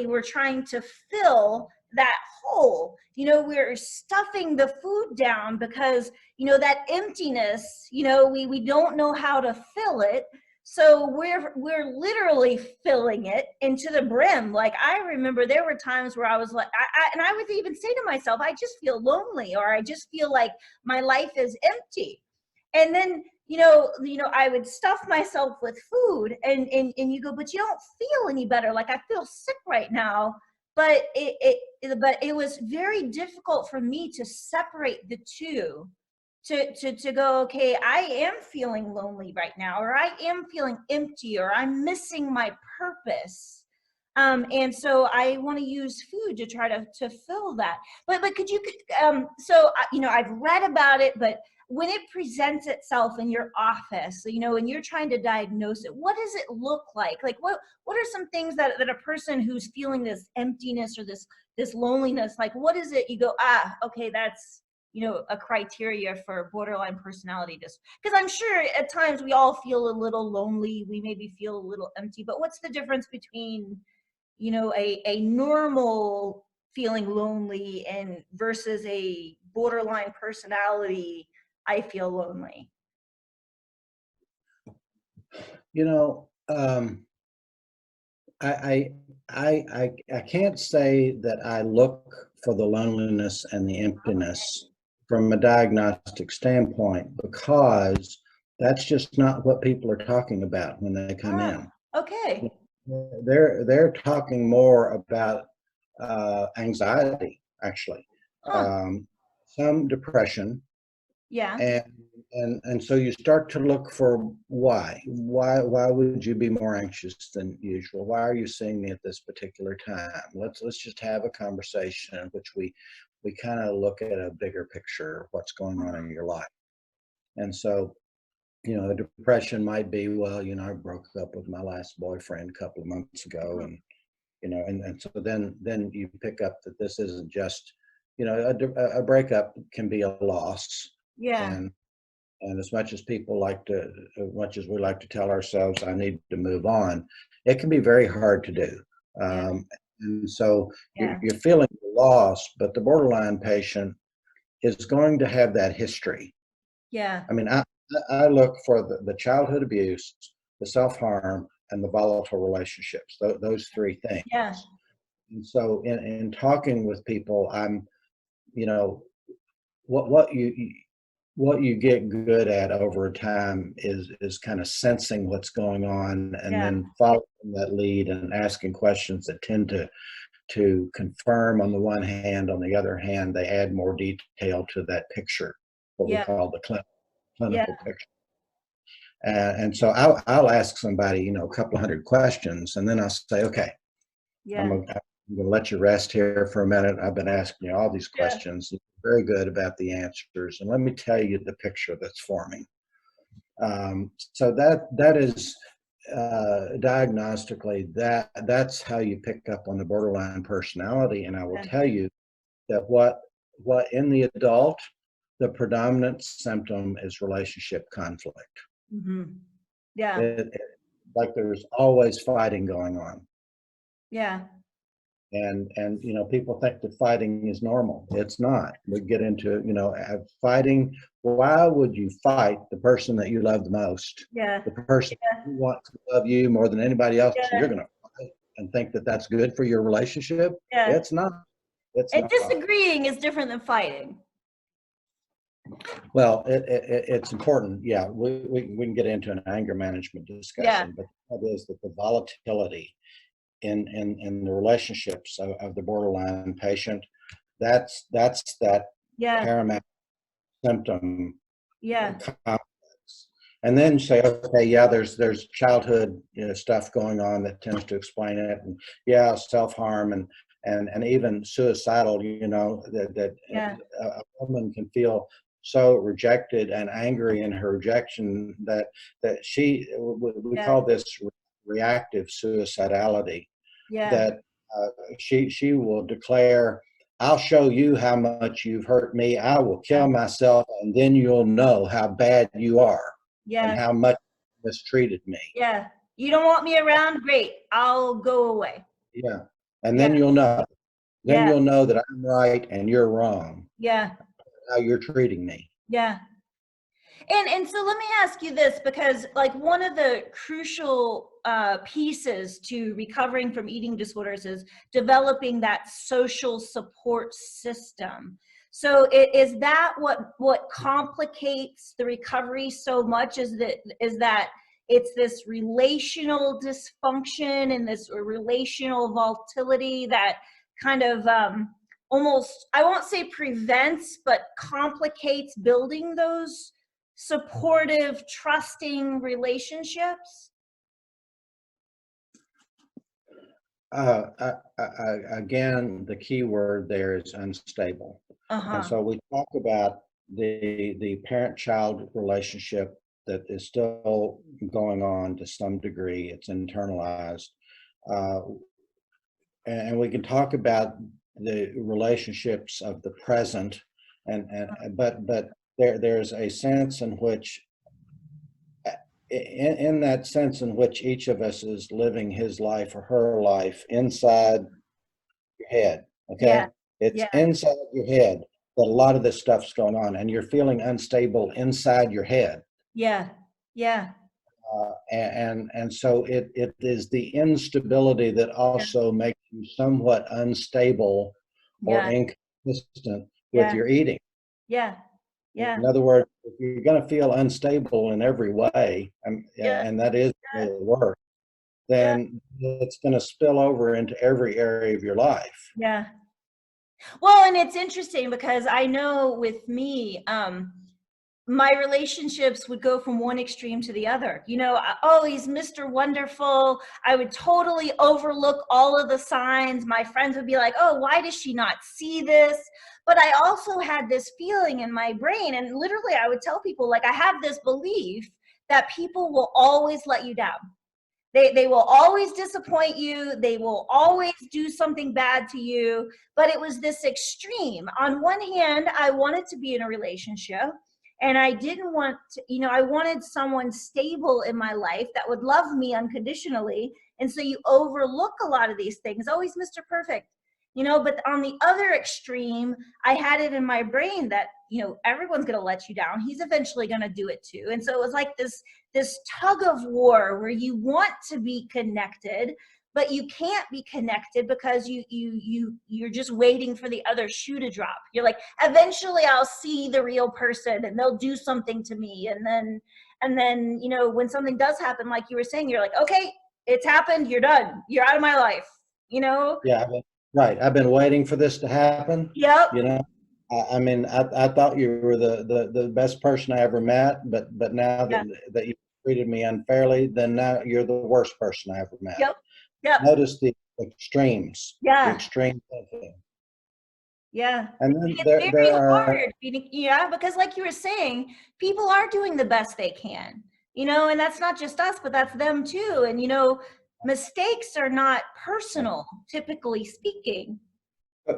we're trying to fill that hole. We're stuffing the food down because that emptiness, we don't know how to fill it. So we're literally filling it into the brim. Like, I remember there were times where I was like, I would even say to myself, I just feel lonely, or I just feel like my life is empty. And then I would stuff myself with food, and you go, but you don't feel any better. Like, I feel sick right now. But it was very difficult for me to separate the two, to go, okay, I am feeling lonely right now, or I am feeling empty, or I'm missing my purpose. And so I want to use food to try to fill that. But could you, I've read about it, but when it presents itself in your office, and you're trying to diagnose it, what does it look like? Like, what are some things that a person who's feeling this emptiness or this loneliness, like, what is it? You go, okay, that's, a criteria for borderline personality disorder. Because I'm sure at times we all feel a little lonely, we maybe feel a little empty, but what's the difference between, a normal feeling lonely and versus a borderline personality, I feel lonely? I can't say that I look for the loneliness and the emptiness from a diagnostic standpoint, because that's just not what people are talking about when they come in. Okay. They're talking more about anxiety, actually, some depression. Yeah. And so you start to look for why would you be more anxious than usual? Why are you seeing me at this particular time? Let's just have a conversation in which we kind of look at a bigger picture of what's going on in your life. And so, a depression might be, well, I broke up with my last boyfriend a couple of months ago, and and so then you pick up that this isn't just, a breakup can be a loss. Yeah. And as much as much as we like to tell ourselves, I need to move on, it can be very hard to do. And so you're feeling the loss, but the borderline patient is going to have that history. Yeah. I mean, I look for the childhood abuse, the self-harm, and the volatile relationships, those three things. Yeah. And so in talking with people, I'm, what you get good at over time is kind of sensing what's going on, and then following that lead and asking questions that tend to confirm on the one hand. On the other hand, they add more detail to that picture, what we call the clinical picture. And so I'll ask somebody, a couple hundred questions, and then I'll say, okay, I'm going to let you rest here for a minute. I've been asking you all these questions. You're very good about the answers, and let me tell you the picture that's forming. So that is, diagnostically, that's how you pick up on the borderline personality. And I will tell you that what in the adult, the predominant symptom is relationship conflict. Mm-hmm. Yeah. Like there's always fighting going on. Yeah. And people think that fighting is normal. It's not. We get into fighting. Why would you fight the person that you love the most? Yeah. The person Yeah. who wants to love you more than anybody else. Yeah. You're going to fight and think that that's good for your relationship. Yeah. It's not. It's And not. disagreeing is different than fighting. Well, it's important. Yeah, we can get into an anger management discussion, but that is that the volatility in the relationships of the borderline patient, that's that paramount symptom complex. And then say, okay, yeah, there's childhood stuff going on that tends to explain it, and self-harm and even suicidal, that a woman can feel so rejected and angry in her rejection that we call this reactive suicidality. That she will declare, I'll show you how much you've hurt me. I will kill myself, and then you'll know how bad you are and how much you mistreated me. Yeah. You don't want me around? Great. I'll go away. Yeah. And then you'll know. Then you'll know that I'm right and you're wrong. Yeah. How you're treating me. Yeah. And so let me ask you this, because like one of the crucial pieces to recovering from eating disorders is developing that social support system. So is that what complicates the recovery so much? Is that it's this relational dysfunction and this relational volatility that kind of almost, I won't say prevents, but complicates building those supportive, trusting relationships? Again, the key word there is unstable. And so we talk about the parent-child relationship that is still going on to some degree. It's internalized. And we can talk about the relationships of the present, but there's a sense in which, in that sense in which each of us is living his life or her life inside your head. Okay, it's inside your head that a lot of this stuff's going on, and you're feeling unstable inside your head. And so it is the instability that also makes you somewhat unstable or inconsistent with your eating. In other words, if you're going to feel unstable in every way, and that is the work, then it's going to spill over into every area of your life. Well, and it's interesting because I know with me, my relationships would go from one extreme to the other. Oh, he's Mr. Wonderful. I would totally overlook all of the signs. My friends would be like, oh, why does she not see this? But I also had this feeling in my brain, and literally I would tell people, like, I have this belief that people will always let you down. They will always disappoint you. They will always do something bad to you. But it was this extreme. On one hand, I wanted to be in a relationship, and I didn't want to, I wanted someone stable in my life that would love me unconditionally. And so you overlook a lot of these things. Always Mr. Perfect, but on the other extreme, I had it in my brain that, everyone's going to let you down. He's eventually going to do it too. And so it was like this tug of war where you want to be connected, but you can't be connected because you're just waiting for the other shoe to drop. You're like, eventually I'll see the real person and they'll do something to me. And then, when something does happen, like you were saying, you're like, okay, it's happened. You're done. You're out of my life, Yeah, right. I've been waiting for this to happen. Yep. I thought you were the best person I ever met, but now that you treated me unfairly, then now you're the worst person I ever met. Yep. Notice the extremes. The extreme thinking. And then it's very hard. Because like you were saying, people are doing the best they can. you know, and that's not just us, but that's them too. And, you know, mistakes are not personal, typically speaking.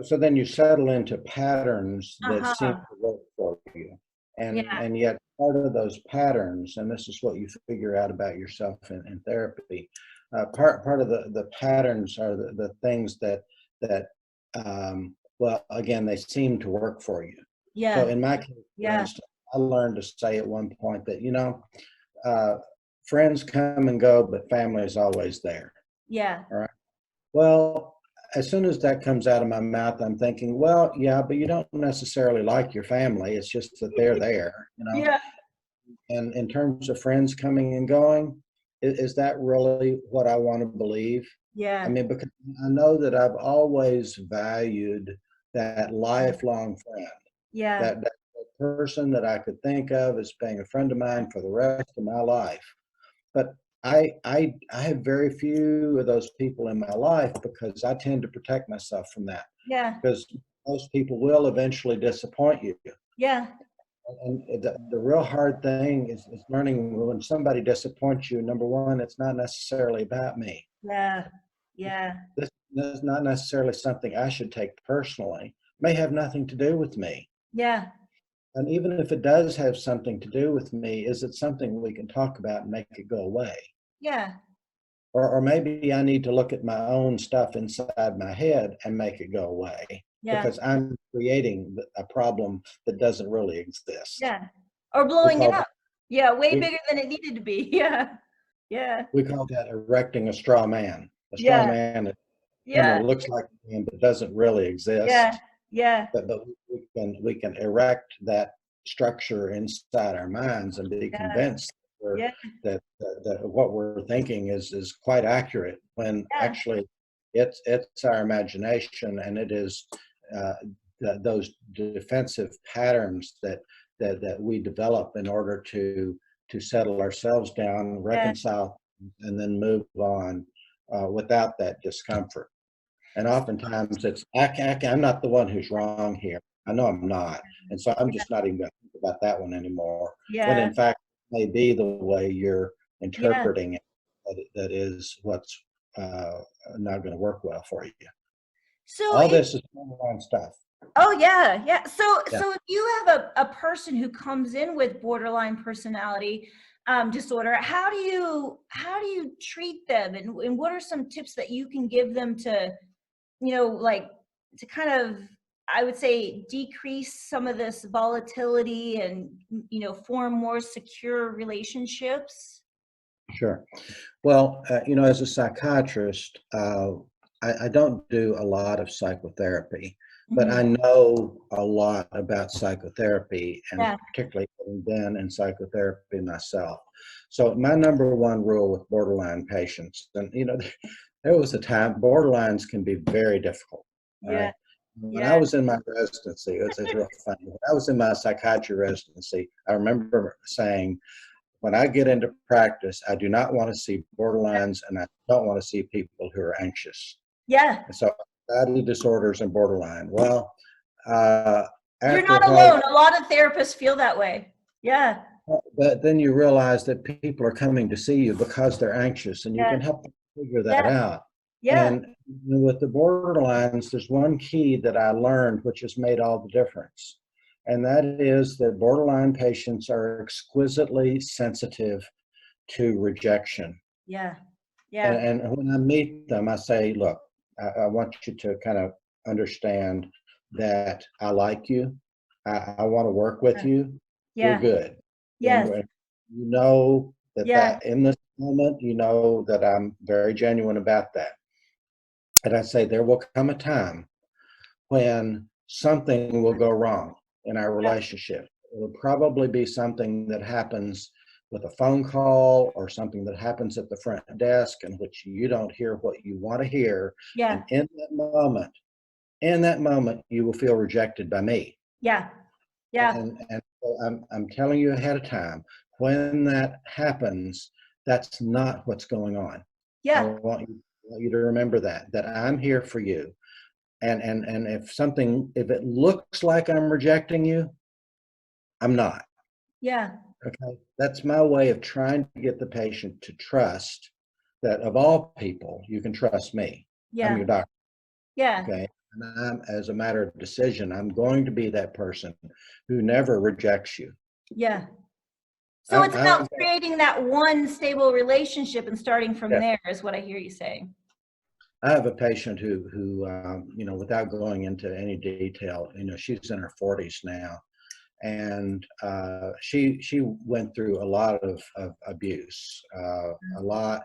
So then you settle into patterns that seem Uh-huh. to work for you. Yeah. And yet part of those patterns, and this is what you figure out about yourself in therapy, part of the patterns are the things that well, again, they seem to work for you. So Yeah. in my case, for Yeah. instance, I learned to say at one point that, you know, uh, friends come and go, but family is always there. Yeah. All right. Well, as soon as that comes out of my mouth, I'm thinking, well, yeah, but you don't necessarily like your family. It's just that they're there, you know. Yeah. And in terms of friends coming and going, is that really what I want to believe? I Yeah. mean, because I know that I've always valued that lifelong friend, Yeah. that person that I could think of as being a friend of mine for the rest of my life. But I have very few of those people in my life because I tend to protect myself from that, Yeah. because most people will eventually disappoint you. Yeah. And the real hard thing is learning when somebody disappoints you, number one, it's not necessarily about me. Yeah. Yeah. This is not necessarily something I should take personally. It may have nothing to do with me. Yeah. And even if it does have something to do with me, is it something we can talk about and make it go away? Yeah. Or maybe I need to look at my own stuff inside my head and make it go away Yeah. because I'm creating a problem that doesn't really exist. Yeah. Or We blowing it call up. Yeah, way we bigger than it needed to be. Yeah. Yeah. we call that erecting a straw man. A straw Yeah. man that kind of Yeah. looks like a man but doesn't really Yeah. exist. Yeah. But we can erect that structure inside our minds and be Yeah. convinced Yeah. that what we're thinking is quite accurate when Yeah. actually it's our imagination, and it is uh, those defensive patterns that we develop in order to settle ourselves down, Yeah. reconcile, and then move on without that discomfort. And oftentimes I'm not the one who's wrong here. I know I'm not. And so I'm just not even going to think about that one anymore. When Yeah. in fact, it may be the way you're Yeah. interpreting it that is what's uh, not going to work well for you. So All if this is borderline stuff. Oh yeah, yeah. So Yeah, so if you have a person who comes in with borderline personality disorder, how do you treat them, and what are some tips that you can give them to, you know, like to kind of, I would say, decrease some of this volatility and, you know, form more secure relationships? sure. Well, as a psychiatrist, I don't do a lot of psychotherapy, but Mhm. I know a lot about psychotherapy, and Yeah. particularly having been in psychotherapy myself. So my number one rule with borderline patients, and there was a time borderlines can be very difficult. All Yeah. right. When I Yeah. was in my residency, it's real funny. When I was in my psychiatry residency, I remember saying, when I get into practice, I do not want to see borderlines, and I don't want to see people who are anxious. Yeah. And so, anxiety disorders and borderline. Well, uh, You're after a not while, alone. A lot of therapists feel that way. Yeah. but then you realize that people are coming to see you because they're anxious, and you Yeah. can help them figure that Yeah. out. Yeah. And with the borderlines, there's one key that I learned, which has made all the difference. And that is that borderline patients are exquisitely sensitive to rejection. Yeah. And, Yeah. and when I meet them, I say, look, I want you to kind of understand that I like you. I want to work with you. We're Yeah. good. And Yes. you know Yeah. that in this moment, you know that I'm very genuine about that. And I say, there will come a time when something will go wrong in our Yeah. relationship. It will probably be something that happens with a phone call or something that happens at the front desk in which you don't hear what you want to hear. And Yeah. in that moment, you will feel rejected by me. Yeah. Yeah. And so I'm telling you ahead of time, when that happens, that's not what's going on. I Yeah. want you to remember that I'm here for you. And if it looks like I'm rejecting you, I'm not. Yeah. Okay. That's my way of trying to get the patient to trust that of all people, you can trust me. I'm Yeah. your doctor. Yeah. Okay. And I'm, as a matter of decision, I'm going to be that person who never rejects you. Yeah. So I'm, it's about I'm creating that one stable relationship and starting from yeah. there is what I hear you saying. I have a patient who without going into any detail, she's in her 40s now, and she went through a lot of abuse, a lot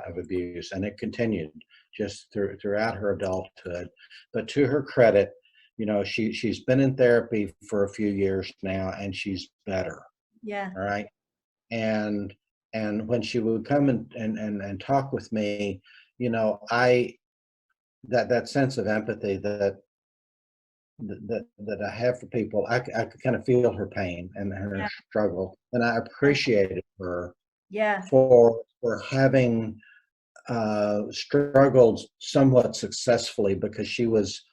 of abuse, and it continued just throughout her adulthood. But to her credit, she's been in therapy for a few years now, and she's better. Yeah. All right, and when she would come and talk with me, I that sense of empathy that I have for people, I could kind of feel her pain and her Yeah. struggle, and I Yeah. appreciated her Yeah. for having struggled somewhat successfully, because she was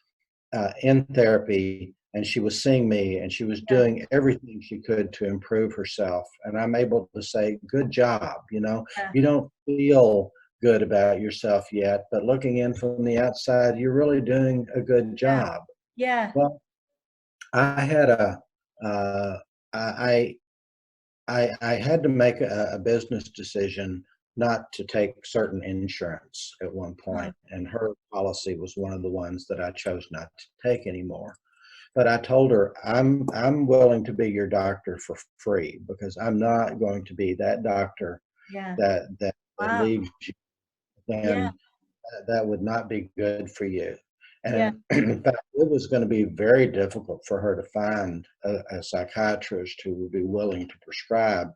in therapy and she was seeing me and she was Yeah. doing everything she could to improve herself, and I'm able to say, good job. Yeah. You don't feel good about yourself yet, but looking in from the outside, you're really doing a good Yeah. job. Yeah. Well, I had uh, I, I had to make a business decision not to take certain insurance at one Uh, point, and her policy was one of the ones that I chose not to take anymore. But I told her, I'm willing to be your doctor for free, because I'm not going to be that doctor yeah. that Wow. leaves you. Yeah. Then that would not be good for you. Yeah. And in fact, it was going to be very difficult for her to find a psychiatrist who would be willing to prescribe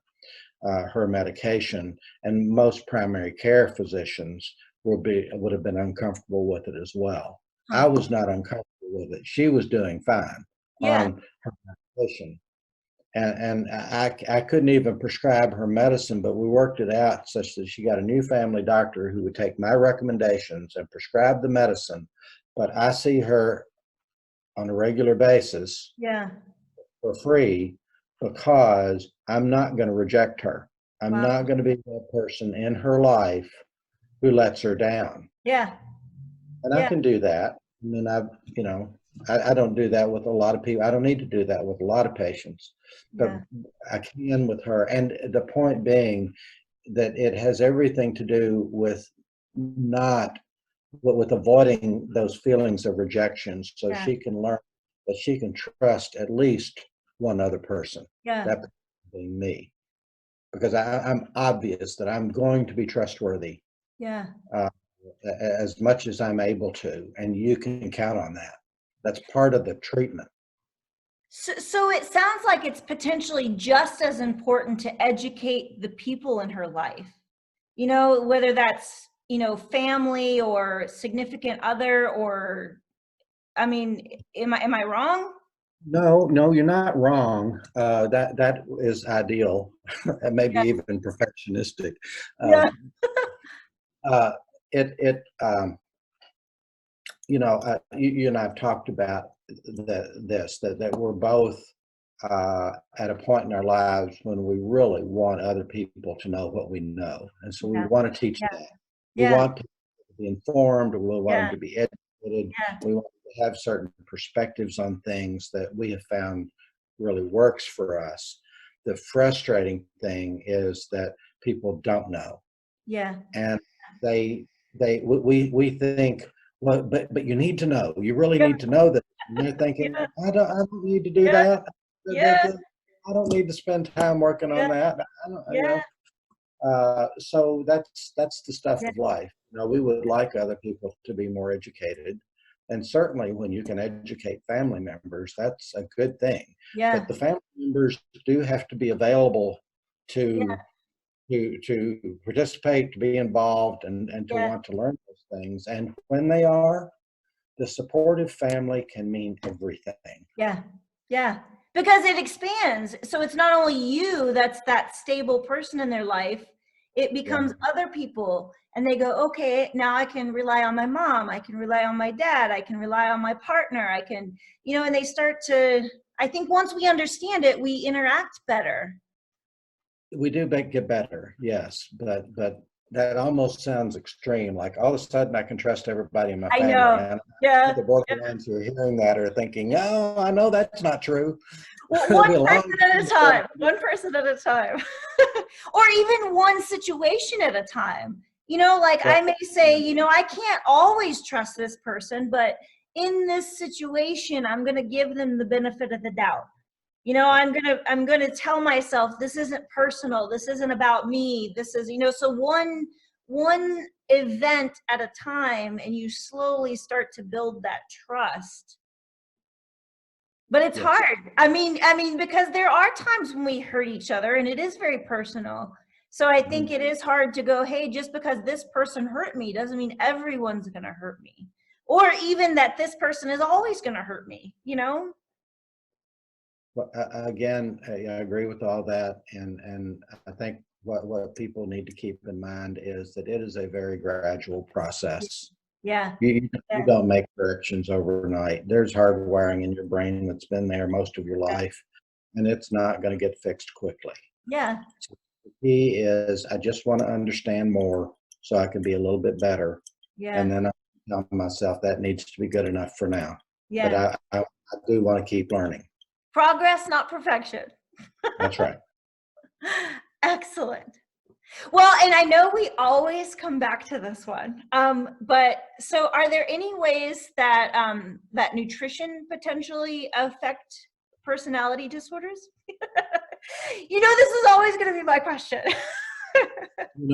her medication. And most primary care physicians would have been uncomfortable with it as well. Huh. I was not uncomfortable with it. She was doing fine Yeah. on her medication. And I couldn't even prescribe her medicine, but we worked it out such that she got a new family doctor who would take my recommendations and prescribe the medicine. But I see her on a regular basis Yeah. for free, because I'm not going to reject her. I'm Wow. not going to be that person in her life who lets her down. Yeah. And I Yeah. can do that. And then I don't do that with a lot of people. I don't need to do that with a lot of patients, but Yeah. I can with her. And the point being that it has everything to do with not with avoiding those feelings of rejection, so Yeah. she can learn that she can trust at least one other person, Yeah. that person being me, because I'm obvious that I'm going to be trustworthy Yeah. uh, as much as I'm able to, and you can count on that. That's part of the treatment. So it sounds like it's potentially just as important to educate the people in her life, whether that's, family or significant other, or, I mean, am I wrong? No, no, you're not wrong. That is ideal, and maybe Yeah. even perfectionistic. Yeah. Um, uh, it you and I've talked about that we're both at a point in our lives when we really want other people to know what we know, and so we Yeah. want to teach Yeah. that. We Yeah. want people to be informed, we want them Yeah. to be educated, Yeah. we want them to have certain perspectives on things that we have found really works for us. The frustrating thing is that people don't know, Yeah. and we think, well, but you need to know, you really Yeah. need to know that. And they're thinking, Yeah. I don't need to do Yeah. that. Yeah. I don't need to spend time working on Yeah. that. I don't, Yeah. so that's the stuff Yeah. of life. We would like other people to be more educated, and certainly when you can educate family members, that's a good thing. Yeah. But the family members do have to be available Yeah. to to participate, to be involved, and to Yeah. want to learn those things. And when they are, the supportive family can mean everything. Yeah. Yeah. Because it expands. So it's not only you that's that stable person in their life, it Yeah, becomes other people. And they go, okay, now I can rely on my mom. I can rely on my dad. I can rely on my partner. I can, and they start to I think once we understand it, we interact better. We do get better, yes, but that almost sounds extreme. Like all of a sudden, I can trust everybody in my I family, know. and Yeah. the borderlines who are hearing that are thinking, "No, I know that's not true." Well, It'll one be a long person at a time. time, one person at a time, or even one situation at a time. You know, like I may say, you know, I can't always trust this person, but in this situation, I'm going to give them the benefit of the doubt. You know, I'm going to tell myself this isn't personal. This isn't about me. This is, you know, so one event at a time, and you slowly start to build that trust. But it's Yes. hard. I mean, because there are times when we hurt each other and it is very personal. So I think it is hard to go, hey, just because this person hurt me doesn't mean everyone's going to hurt me. Or even that this person is always going to hurt me, you know? Well, again, I agree with all that, and I think what people need to keep in mind is that it is a very gradual process. Yeah. You Yeah. don't make corrections overnight. There's hardwiring in your brain that's been there most of your life, and it's not going to get fixed quickly. Yeah. So the key is I just want to understand more so I can be a little bit better, and Yeah. then I tell myself that needs to be good enough for now. But Yeah. I do want to keep learning. Progress, not perfection. That's right. Excellent. Well, and I know we always come back to this one, but so are there any ways that that nutrition potentially affect personality disorders? You know, this is always going to be my question.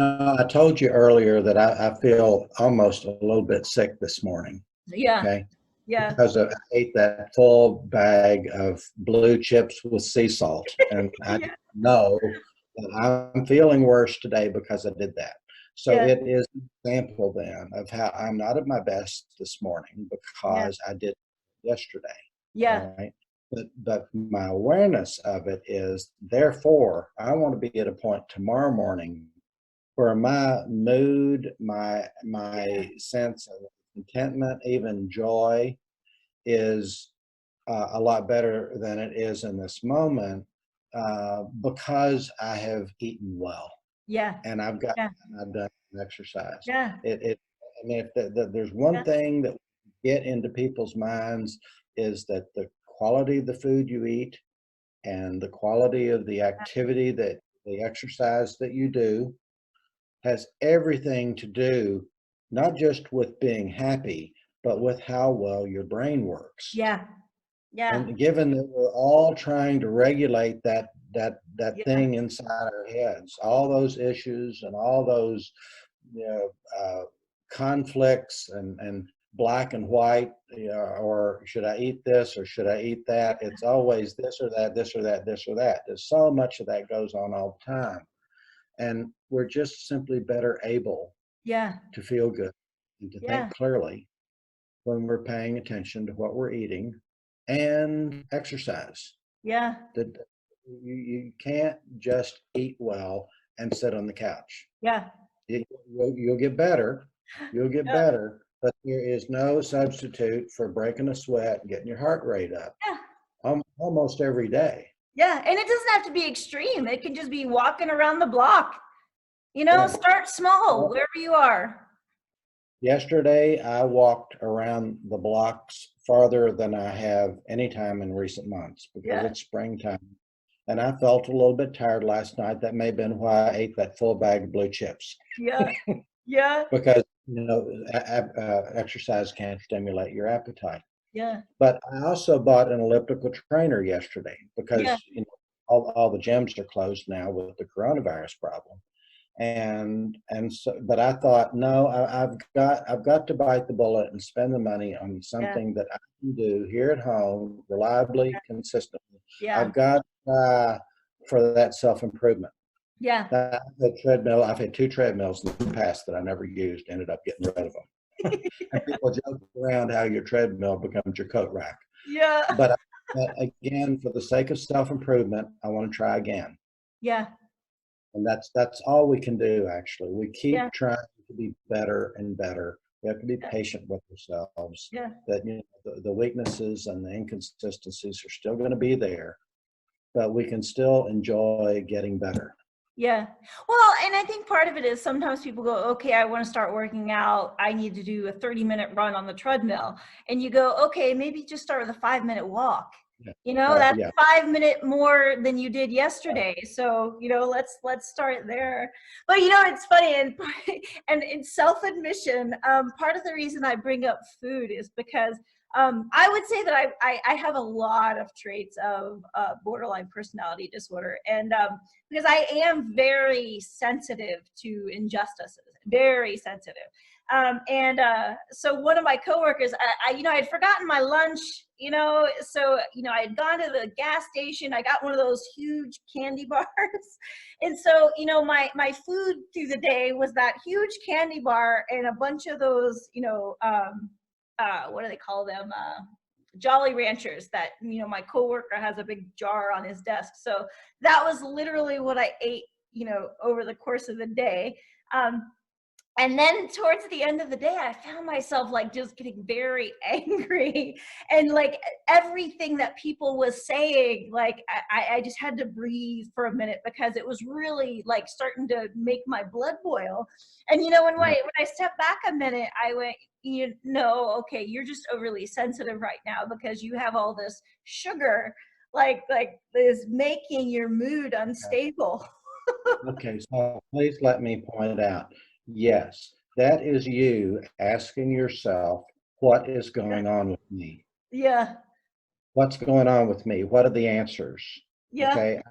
I told you earlier that I feel almost a little bit sick this morning. Yeah, Okay. yeah, Because I ate that full bag of blue chips with sea salt. And I yeah, know that I'm feeling worse today because I did that. So yeah, it is an example then of how I'm not at my best this morning yeah, because I did yesterday. yeah, All right. But my awareness of it is, therefore, I want to be at a point tomorrow morning where my mood, my sense of contentment, even joy, is a lot better than it is in this moment because I have eaten well yeah, and yeah, I've done exercise. yeah, I mean, if there's one yeah, thing that get into people's minds is that the quality of the food you eat and the quality of the activity that the exercise that you do has everything to do not just with being happy, but with how well your brain works. yeah, yeah, And given that we're all trying to regulate that yeah, thing inside our heads, all those issues and all those you know, conflicts and black and white, or should I eat this or should I eat that? It's always this or that, this or that, this or that. There's so much of that goes on all the time. And we're just simply better able yeah, to feel good and to think yeah, clearly when we're paying attention to what we're eating and exercise. yeah, That you can't just eat well and sit on the couch. yeah, You'll get better. You'll get yeah, better, but there is no substitute for breaking a sweat and getting your heart rate up yeah. almost every day. Yeah, and it doesn't have to be extreme. It can just be walking around the block. You know, Yeah. start small Well, wherever you are. yesterday, I walked around the blocks farther than I have any time in recent months because Yeah, it's springtime. And I felt a little bit tired last night. That may have been why I ate that full bag of blue chips yeah, yeah, because, exercise can't stimulate your appetite. yeah, But I also bought an elliptical trainer yesterday yeah, because, all the gyms are closed now with the coronavirus problem. And so, but I thought, no, I've got to bite the bullet and spend the money on yeah, something that I can do here at home reliably, consistently. yeah, I've got for that self-improvement. yeah. I've had two treadmills in the past that I never used, ended up getting rid of them. And people joke around how your treadmill becomes your coat rack. Yeah, But again, for the sake of self-improvement, I want to try again. yeah, And that's all we can do, actually. We yeah, keep trying to be better and better We have to be Yeah. patient with ourselves. Yeah. That the weaknesses and the inconsistencies are still going to be there, but we can still enjoy getting better. Yeah. Well, and I think part of it is sometimes people go, okay, I want to start working out. I need to do a 30-minute run on the treadmill. And you go, okay, maybe just start with a 5-minute walk. Yeah. That's Yeah. 5 minute more than you did yesterday. So, let's start there. But it's funny, and in self-admission, part of the reason I bring up food is because I would say that I have a lot of traits of borderline personality disorder, and because I am very sensitive to injustices, very sensitive. So one of my coworkers, I had forgotten my lunch, so, I had gone to the gas station. I got one of those huge candy bars. And so, my food through the day was that huge candy bar and a bunch of those, what do they call them? Jolly Ranchers that, my coworker has a big jar on his desk. So that was literally what I ate, over the course of the day. And then towards the end of the day, I found myself like just getting very angry, and like everything that people was saying, like I just had to breathe for a minute because it was really like starting to make my blood boil. And when I stepped back a minute, I went, okay, you're just overly sensitive right now because you have all this sugar, like is making your mood unstable. Okay, so please let me point out, yes, that is you asking yourself, what is going on with me? Yeah. What's going on with me? What are the answers? Yeah. Okay,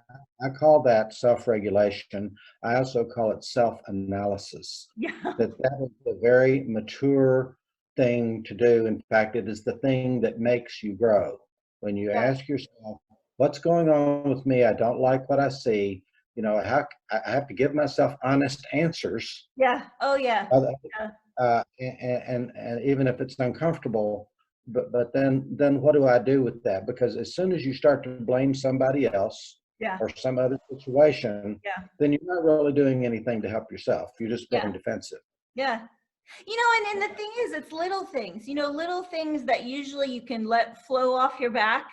I call that self-regulation. I also call it self-analysis. Yeah. That is a very mature thing to do. In fact, it is the thing that makes you grow. When you Yeah. ask yourself, what's going on with me? I don't like what I see. How I have to give myself honest answers. Yeah. Oh, yeah. Other- Yeah. and even if it's uncomfortable, but then what do I do with that? Because as soon as you start to blame somebody else Yeah. or some other situation, Yeah. then you're not really doing anything to help yourself. You're just Yeah. growing defensive. Yeah. And the thing is, it's little things, little things that usually you can let flow off your back.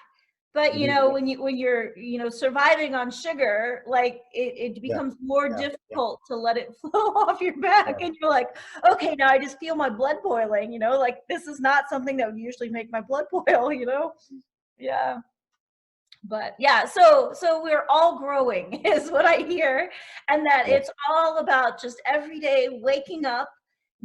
But Mhm. when you're surviving on sugar, like it Yeah, becomes more yeah, yeah, difficult to let it flow off your back, yeah. and you're like, okay, now I just feel my blood boiling. Like this is not something that would usually make my blood boil. Yeah. But yeah, so we're all growing is what I hear, and that Yeah. it's all about just every day waking up,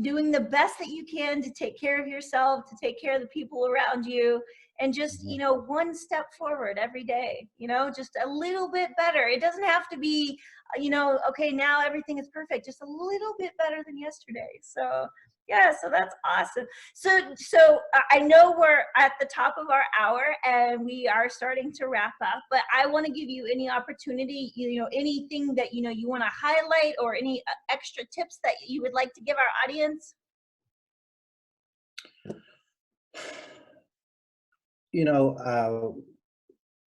doing the best that you can to take care of yourself, to take care of the people around you, and just Mhm. one step forward every day, just a little bit better. It doesn't have to be okay, now everything is perfect, just a little bit better than yesterday. So yeah, so that's awesome. So I know we're at the top of our hour and we are starting to wrap up, but I want to give you any opportunity, anything that you want to highlight, or any extra tips that you would like to give our audience. You know,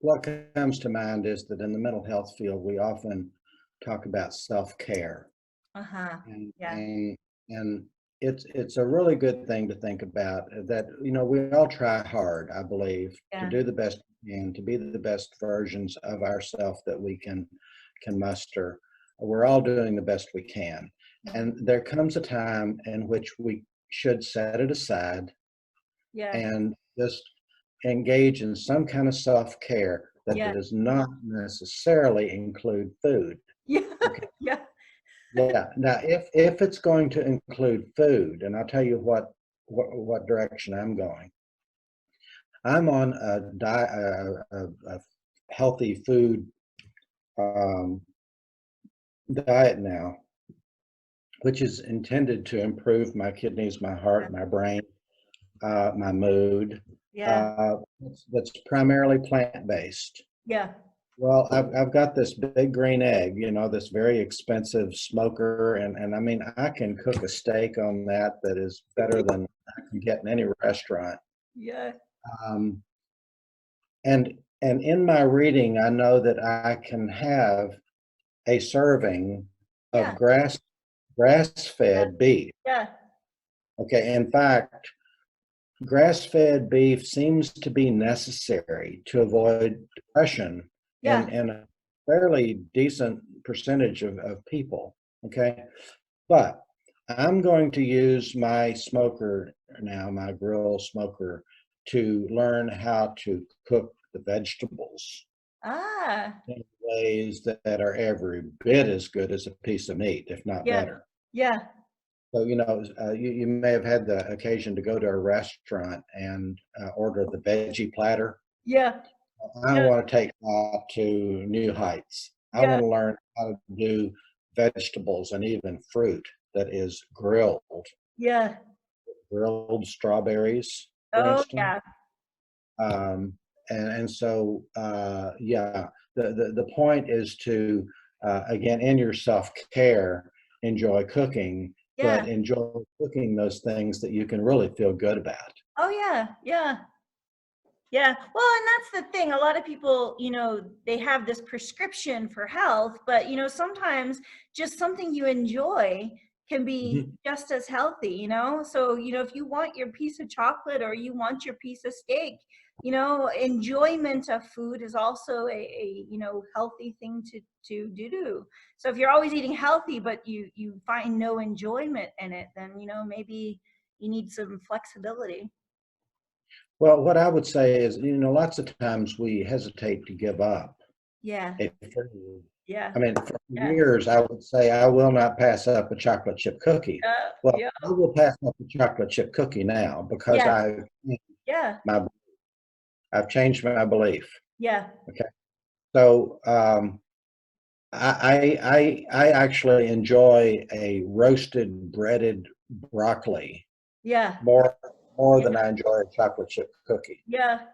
what comes to mind is that in the mental health field, we often talk about self-care. Uh-huh. And Yeah. and and it's a really good thing to think about, that we all try hard, I believe, to Yeah. do the best we can, to be the best versions of ourselves that we can muster. We're all doing the best we can. And there comes a time in which we should set it aside Yeah. and just engage in some kind of self-care that Yeah. does not necessarily include food. Yeah. Okay. Yeah. Yeah. Now, if it's going to include food, and I'll tell you what direction I'm going. I'm on a healthy food um, diet now, which is intended to improve my kidneys, my heart, my brain, my mood. Yeah. That's primarily plant-based. Yeah. Well, I've got this big green egg, this very expensive smoker, and I mean, I can cook a steak on that is better than I can get in any restaurant. Yeah. Um, and in my reading, I know that I can have a serving Yeah. of grass-fed beef, Yeah. Okay, in fact, grass-fed beef seems to be necessary to avoid depression Yeah. in a fairly decent percentage of people. Okay, but I'm going to use my smoker now, my grill smoker, to learn how to cook the vegetables Ah, in ways that are every bit as good as a piece of meat, if not yeah. better. Yeah. So, you may have had the occasion to go to a restaurant and order the veggie platter. Yeah. I Yeah. want to take that to new heights. I Yeah. want to learn how to do vegetables and even fruit that is Yeah. grilled strawberries, for Oh, instance. yeah. And so, yeah, the point is to, again, in your self-care, enjoy cooking, Yeah. but enjoy cooking those things that you can really feel good about. Oh, yeah. Yeah. Yeah. Well, and that's the thing. A lot of people, they have this prescription for health, but, sometimes just something you enjoy can be Mhm. just as healthy. So, if you want your piece of chocolate or you want your piece of steak, enjoyment of food is also a healthy thing to do. So if you're always eating healthy, but you find no enjoyment in it, then, maybe you need some flexibility. Well, what I would say is, lots of times we hesitate to give up Yeah. a food. Yeah. I mean, for Yeah. years, I would say, I will not pass up a chocolate chip cookie. Well, Yeah. I will pass up a chocolate chip cookie now because Yeah. Yeah. my I've changed my belief. Yeah. Okay, so I actually enjoy a roasted breaded broccoli Yeah. more more Yeah. than I enjoy a chocolate chip cookie. Yeah.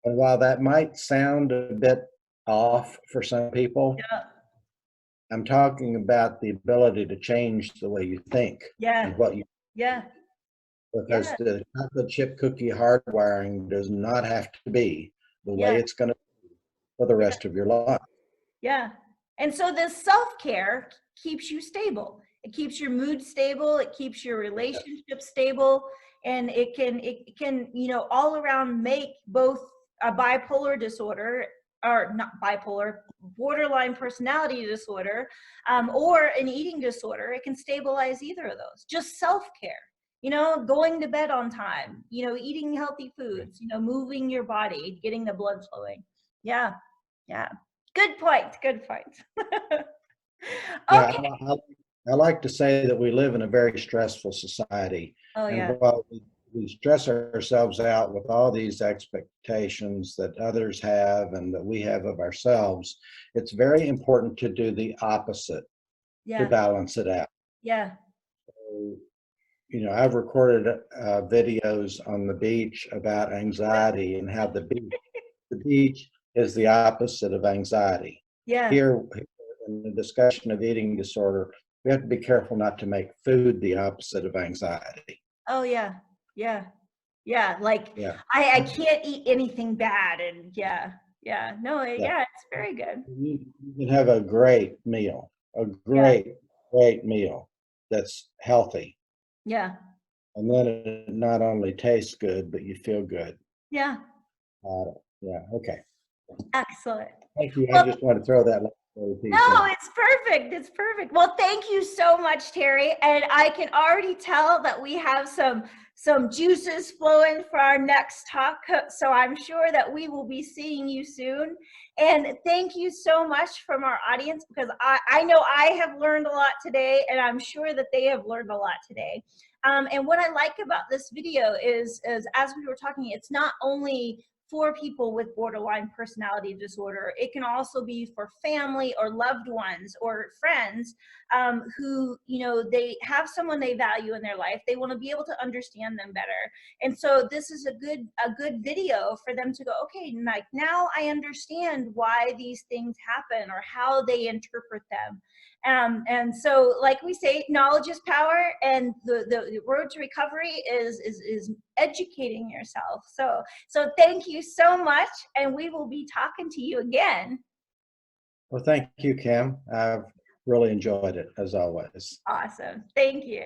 And while that might sound a bit off for some people, Yeah. I'm talking about the ability to change the way you think Yeah. and what you Yeah. because Yeah. the chocolate chip cookie hardwiring does not have to be the way Yeah. it's going to be for the rest of your life. Yeah. And so this self-care keeps you stable. It keeps your mood stable, it keeps your relationship stable, and it can, all around make both a bipolar disorder, or not bipolar, borderline personality disorder, or an eating disorder. It can stabilize either of those. Just self-care. Going to bed on time, eating healthy foods, moving your body, getting the blood flowing. Yeah. Yeah. Good point. Good point. Yeah, Okay. I like to say that we live in a very stressful society. Oh, And yeah. while we stress ourselves out with all these expectations that others have and that we have of ourselves, it's very important to do the opposite to Yeah. balance it out. Yeah. So, I've recorded videos on the beach about anxiety and how the beach is the opposite of anxiety. Yeah. Here, in the discussion of eating disorder, we have to be careful not to make food the opposite of anxiety. Oh, yeah. Yeah. Yeah. Like Yeah, I can't eat anything bad. And yeah. Yeah. No, yeah. yeah, it's very good. You can have a great meal, a Yeah. great meal that's healthy, Yeah. and then it not only tastes good, but you feel good. Yeah. Yeah, okay. Excellent. Thank you. I Well, just want to throw that little piece no, in. it's perfect. It's perfect. Well, thank you so much, Terry. And I can already tell that we have some juices flowing for our next talk. So I'm sure that we will be seeing you soon. And thank you so much from our audience, because I know I have learned a lot today, and I'm sure that they have learned a lot today. And what I like about this video is as we were talking, it's not only for people with borderline personality disorder. It can also be for family or loved ones or friends, who, they have someone they value in their life. They want to be able to understand them better. And so this is a good video for them to go, okay, like now I understand why these things happen or how they interpret them. And so, like we say, knowledge is power, and the road to recovery is educating yourself. So thank you so much, and we will be talking to you again. Well, thank you, Kim. I've really enjoyed it as always. Awesome. Thank you.